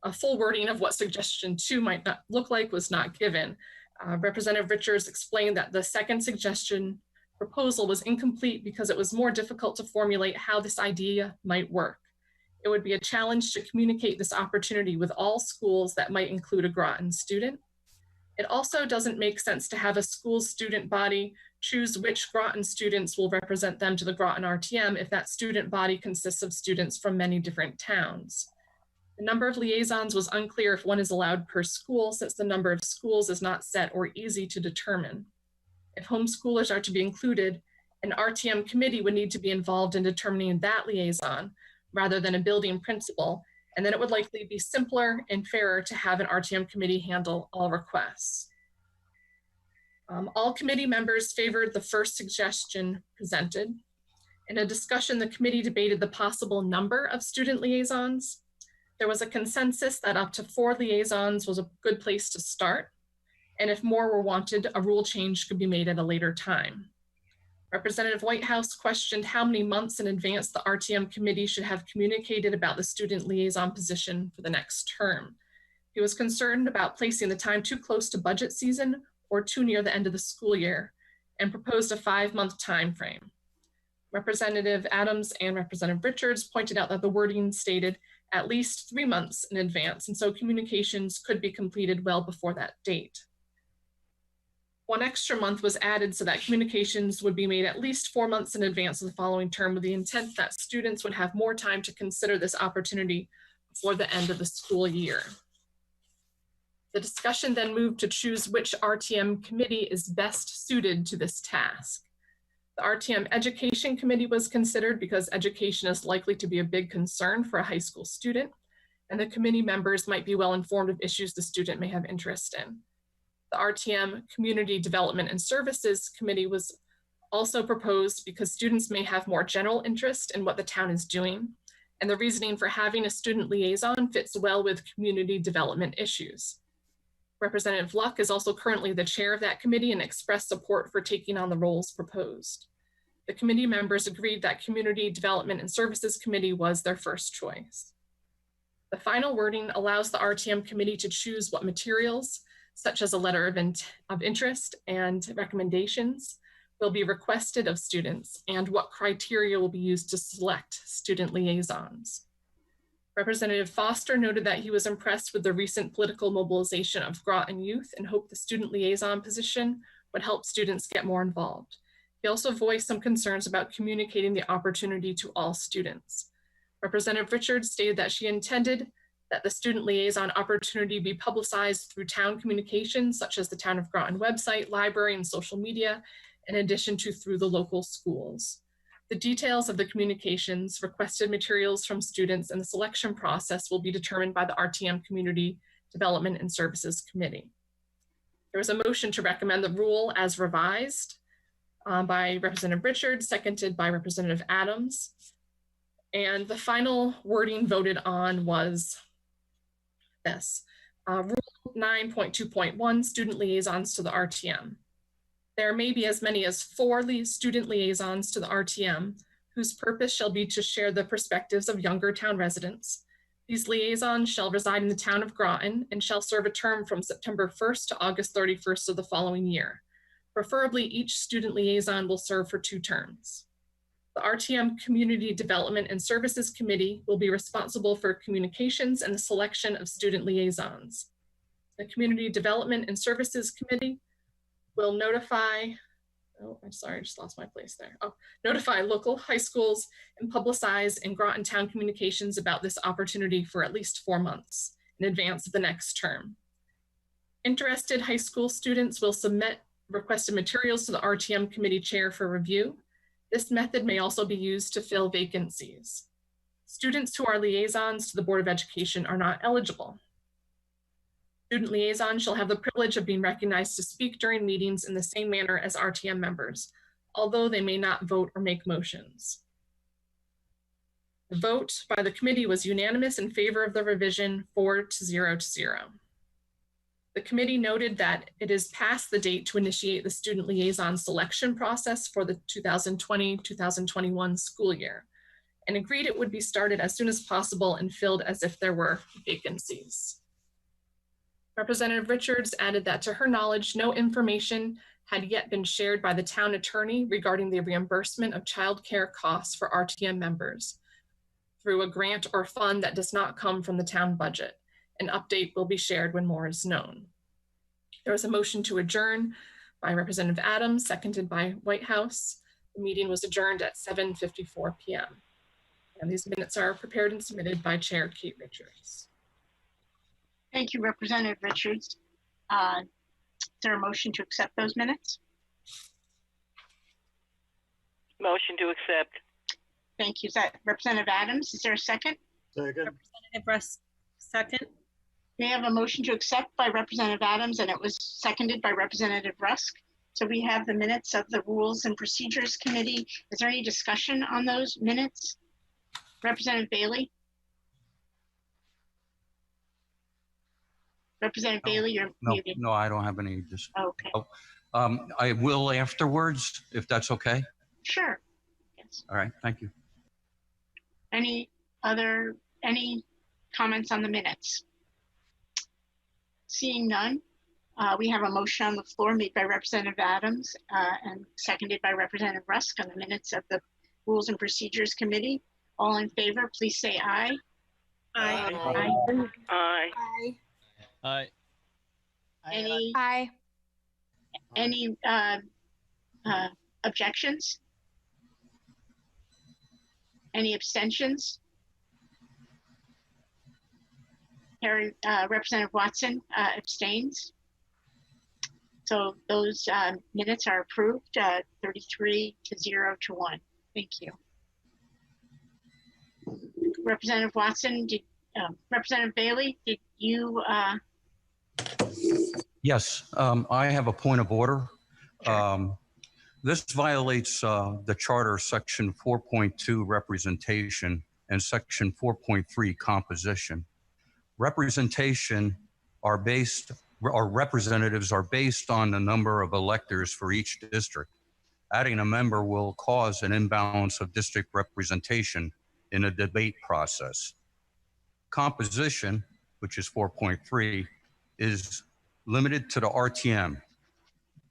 A full wording of what suggestion 2 might not look like was not given. Representative Richards explained that the second suggestion proposal was incomplete because it was more difficult to formulate how this idea might work. It would be a challenge to communicate this opportunity with all schools that might include a Groton student. It also doesn't make sense to have a school's student body choose which Groton students will represent them to the Groton RTM if that student body consists of students from many different towns. The number of liaisons was unclear if 1 is allowed per school, since the number of schools is not set or easy to determine. If homeschoolers are to be included, an RTM committee would need to be involved in determining that liaison rather than a building principal, and then it would likely be simpler and fairer to have an RTM committee handle all requests. All committee members favored the first suggestion presented. In a discussion, the committee debated the possible number of student liaisons. There was a consensus that up to 4 liaisons was a good place to start, and if more were wanted, a rule change could be made at a later time. Representative Whitehouse questioned how many months in advance the RTM committee should have communicated about the student liaison position for the next term. He was concerned about placing the time too close to budget season or too near the end of the school year, and proposed a 5-month time frame. Representative Adams and Representative Richards pointed out that the wording stated at least 3 months in advance, and so communications could be completed well before that date. 1 extra month was added so that communications would be made at least 4 months in advance of the following term, with the intent that students would have more time to consider this opportunity before the end of the school year. The discussion then moved to choose which RTM committee is best suited to this task. The RTM Education Committee was considered because education is likely to be a big concern for a high school student, and the committee members might be well informed of issues the student may have interest in. The RTM Community Development and Services Committee was also proposed because students may have more general interest in what the town is doing, and the reasoning for having a student liaison fits well with community development issues. Representative Luck is also currently the chair of that committee and expressed support for taking on the roles proposed. The committee members agreed that Community Development and Services Committee was their first choice. The final wording allows the RTM committee to choose what materials, such as a letter of interest and recommendations, will be requested of students and what criteria will be used to select student liaisons. Representative Foster noted that he was impressed with the recent political mobilization of Groton youth and hoped the student liaison position would help students get more involved. He also voiced some concerns about communicating the opportunity to all students. Representative Richards stated that she intended that the student liaison opportunity be publicized through town communications, such as the Town of Groton website, library, and social media, in addition to through the local schools. The details of the communications, requested materials from students, and the selection process will be determined by the RTM Community Development and Services Committee. There was a motion to recommend the rule as revised by Representative Richards, seconded by Representative Adams. And the final wording voted on was this. Rule 9.2.1, student liaisons to the RTM. There may be as many as 4 student liaisons to the RTM, whose purpose shall be to share the perspectives of younger town residents. These liaisons shall reside in the town of Groton and shall serve a term from September 1st to August 31st of the following year. Preferably, each student liaison will serve for 2 terms. The RTM Community Development and Services Committee will be responsible for communications and the selection of student liaisons. The Community Development and Services Committee will notify, I'm sorry, I just lost my place there. Notify local high schools and publicize in Groton Town communications about this opportunity for at least 4 months in advance of the next term. Interested high school students will submit requested materials to the RTM committee chair for review. This method may also be used to fill vacancies. Students who are liaisons to the Board of Education are not eligible. Student liaisons shall have the privilege of being recognized to speak during meetings in the same manner as RTM members, although they may not vote or make motions. The vote by the committee was unanimous in favor of the revision, 4-0 to 0. The committee noted that it is past the date to initiate the student liaison selection process for the 2020-2021 school year, and agreed it would be started as soon as possible and filled as if there were vacancies. Representative Richards added that to her knowledge, no information had yet been shared by the town attorney regarding the reimbursement of childcare costs for RTM members through a grant or fund that does not come from the town budget. An update will be shared when more is known. There was a motion to adjourn by Representative Adams, seconded by Whitehouse. The meeting was adjourned at 7:54 p.m. And these minutes are prepared and submitted by Chair Kate Richards. Thank you, Representative Richards. Is there a motion to accept those minutes? Motion to accept. Thank you. Is that Representative Adams? Is there a second? Second. Representative Russ, second. We have a motion to accept by Representative Adams, and it was seconded by Representative Rusk. So we have the minutes of the Rules and Procedures Committee. Is there any discussion on those minutes? Representative Bailey? Representative Bailey, you're muted. No, I don't have any. Okay. I will afterwards, if that's okay. Sure. Yes. All right, thank you. Any comments on the minutes? Seeing none, we have a motion on the floor made by Representative Adams and seconded by Representative Rusk on the minutes of the Rules and Procedures Committee. All in favor, please say aye. Aye. Aye. Aye. Aye. Aye. Any? Aye. Any objections? Any abstentions? Representative Watson abstains. So those minutes are approved, 33 to 0 to 1. Thank you. Representative Watson, Representative Bailey, did you? Yes, I have a point of order. This violates the Charter Section 4.2 representation and Section 4.3 composition. Representation are based, or representatives are based on the number of electors for each district. Adding a member will cause an imbalance of district representation in a debate process. Composition, which is 4.3, is limited to the RTM.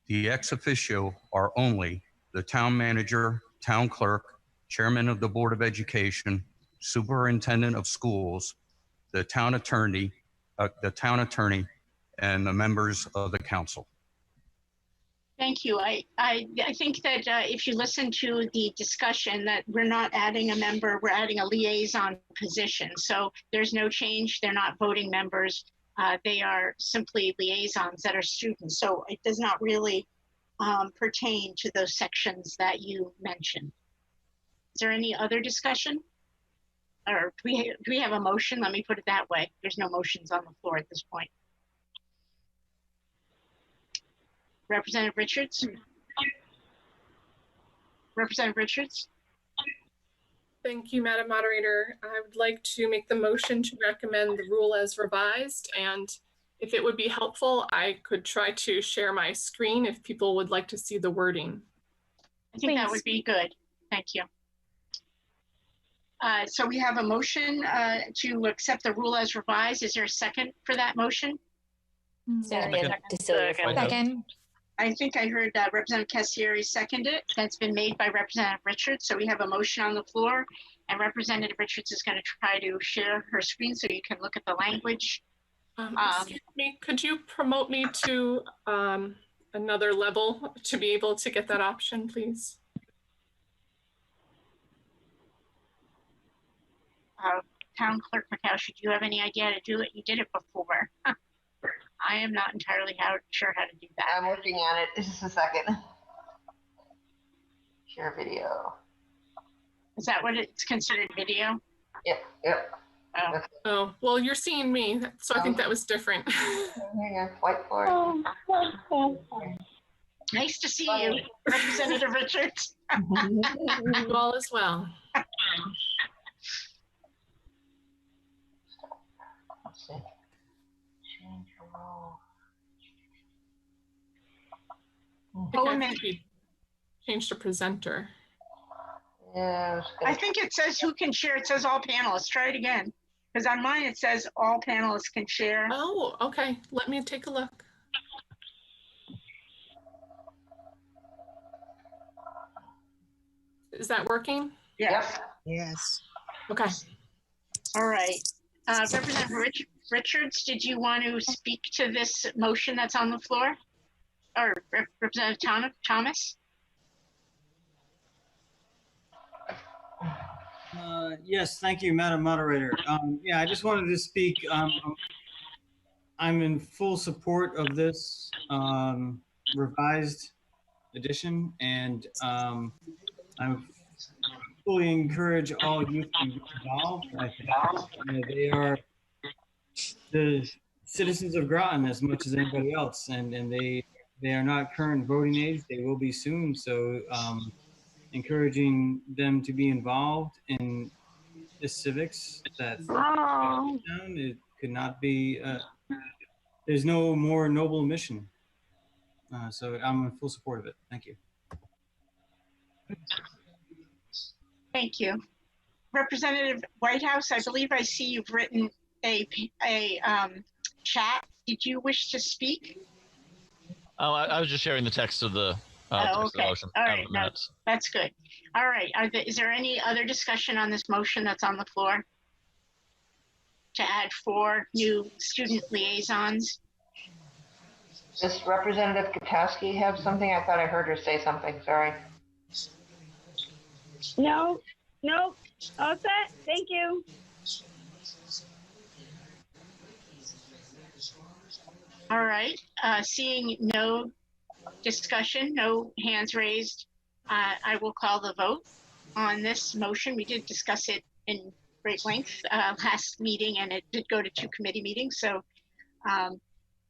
The ex officio are only the town manager, town clerk, chairman of the Board of Education, superintendent of schools, the town attorney, and the members of the council. Thank you. I think that if you listen to the discussion, that we're not adding a member, we're adding a liaison position. So there's no change. They're not voting members. They are simply liaisons that are students. So it does not really pertain to those sections that you mentioned. Is there any other discussion? Or do we have a motion? Let me put it that way. There's no motions on the floor at this point. Representative Richards? Representative Richards? Thank you, Madam Moderator. I would like to make the motion to recommend the rule as revised, and if it would be helpful, I could try to share my screen if people would like to see the wording. I think that would be good. Thank you. So we have a motion to accept the rule as revised. Is there a second for that motion? Second. I think I heard Representative Cassieri second it. That's been made by Representative Richards. So we have a motion on the floor, and Representative Richards is going to try to share her screen so you can look at the language. Excuse me, could you promote me to another level to be able to get that option, please? Town Clerk McCow, do you have any idea how to do it? You did it before. I am not entirely sure how to do that. I'm working on it. Just a second. Share video. Is that what it's considered, video? Yep. Oh, well, you're seeing me, so I think that was different. Whiteboard. Nice to see you, Representative Richards. You all as well. Let's see. Change role. Change to presenter. Yeah, I think it says who can share. It says all panelists. Try it again. Because on mine it says all panelists can share. Oh, okay. Let me take a look. Is that working? Yes. Yes. Okay. All right. Representative Richards, did you want to speak to this motion that's on the floor? Or Representative Thomas? Yes, thank you, Madam Moderator. Yeah, I just wanted to speak. I'm in full support of this revised edition, and I fully encourage all youth to be involved. I think they are the citizens of Groton as much as anybody else, and they are not current voting age. They will be soon, so encouraging them to be involved in the civics that it could not be, there's no more noble mission. So I'm in full support of it. Thank you. Thank you. Representative Whitehouse, I believe I see you've written a chat. Did you wish to speak? Oh, I was just sharing the text of the, text of the motion. All right, no, that's good. All right, is there any other discussion on this motion that's on the floor? To add 4 new student liaisons? Does Representative Kataski have something? I thought I heard her say something. Sorry. No, nope. All set. Thank you. All right. Seeing no discussion, no hands raised, I will call the vote on this motion. We did discuss it in great length last meeting, and it did go to 2 committee meetings. So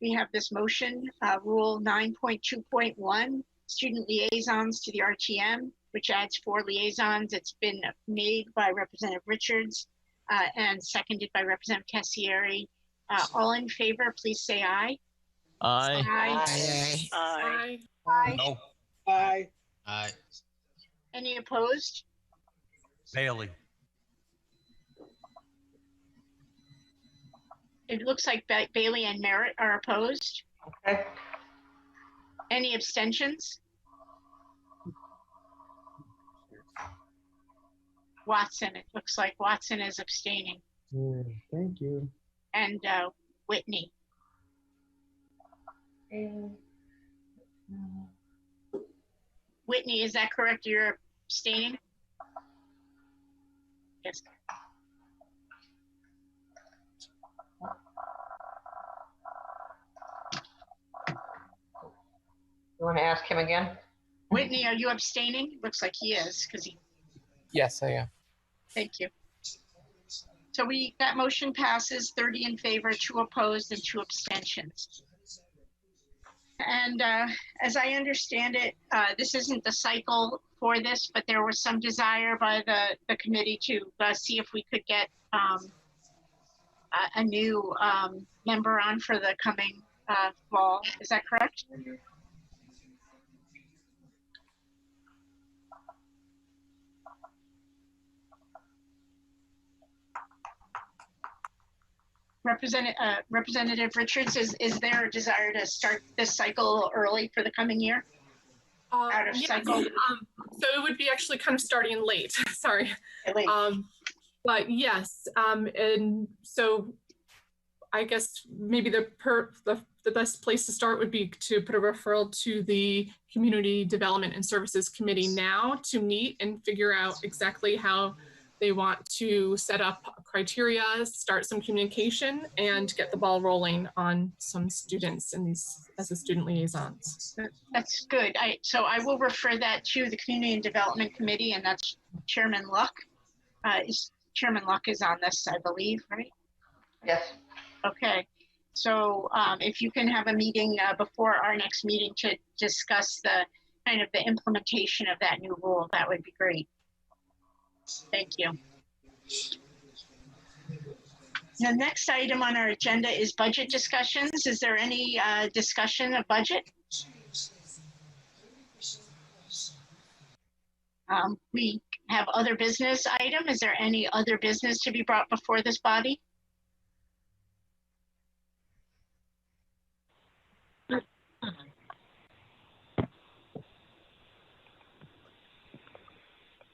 we have this motion, Rule 9.2.1, student liaisons to the RTM, which adds 4 liaisons. It's been made by Representative Richards and seconded by Representative Cassieri. All in favor, please say aye. Aye. Aye. Aye. Aye. No. Aye. Aye. Any opposed? Bailey. It looks like Bailey and Merritt are opposed. Okay. Any abstentions? Watson, it looks like Watson is abstaining. Thank you. And Whitney. Whitney, is that correct? You're abstaining? Yes. You want to ask him again? Whitney, are you abstaining? Looks like he is, because he. Yes, I am. Thank you. So that motion passes 30 in favor, 2 opposed, and 2 abstentions. And as I understand it, this isn't the cycle for this, but there was some desire by the committee to see if we could get a new member on for the coming fall. Is that correct? Representative Richards, is there a desire to start this cycle early for the coming year? Out of Yes, cycle? so it would be actually kind of starting late, sorry. Late. But yes, and so I guess maybe the best place to start would be to put a referral to the Community Development and Services Committee now to meet and figure out exactly how they want to set up criteria, start some communication, and get the ball rolling on some students in these as the student liaisons. That's good. So I will refer that to the Community and Development Committee, and that's Chairman Luck. Chairman Luck is on this, I believe, right? Yes. Okay. So if you can have a meeting before our next meeting to discuss the kind of the implementation of that new rule, that would be great. Thank you. The next item on our agenda is budget discussions. Is there any discussion of budget? We have other business item. Is there any other business to be brought before this body?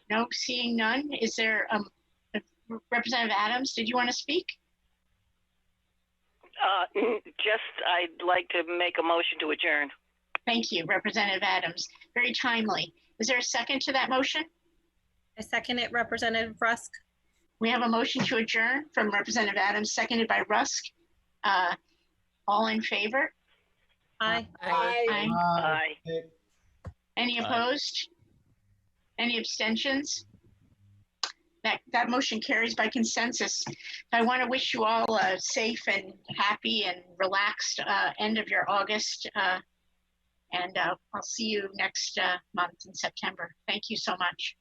No, seeing none. Is there, Representative Adams, did you want to speak? I'd like to make a motion to adjourn. Thank you, Representative Adams. Very timely. Is there a second to that motion? I second it, Representative Rusk. We have a motion to adjourn from Representative Adams, seconded by Rusk. All in favor? Aye. Aye. Any opposed? Any abstentions? That motion carries by consensus. I want to wish you all a safe and happy and relaxed end of your August. And I'll see you next month in September. Thank you so much.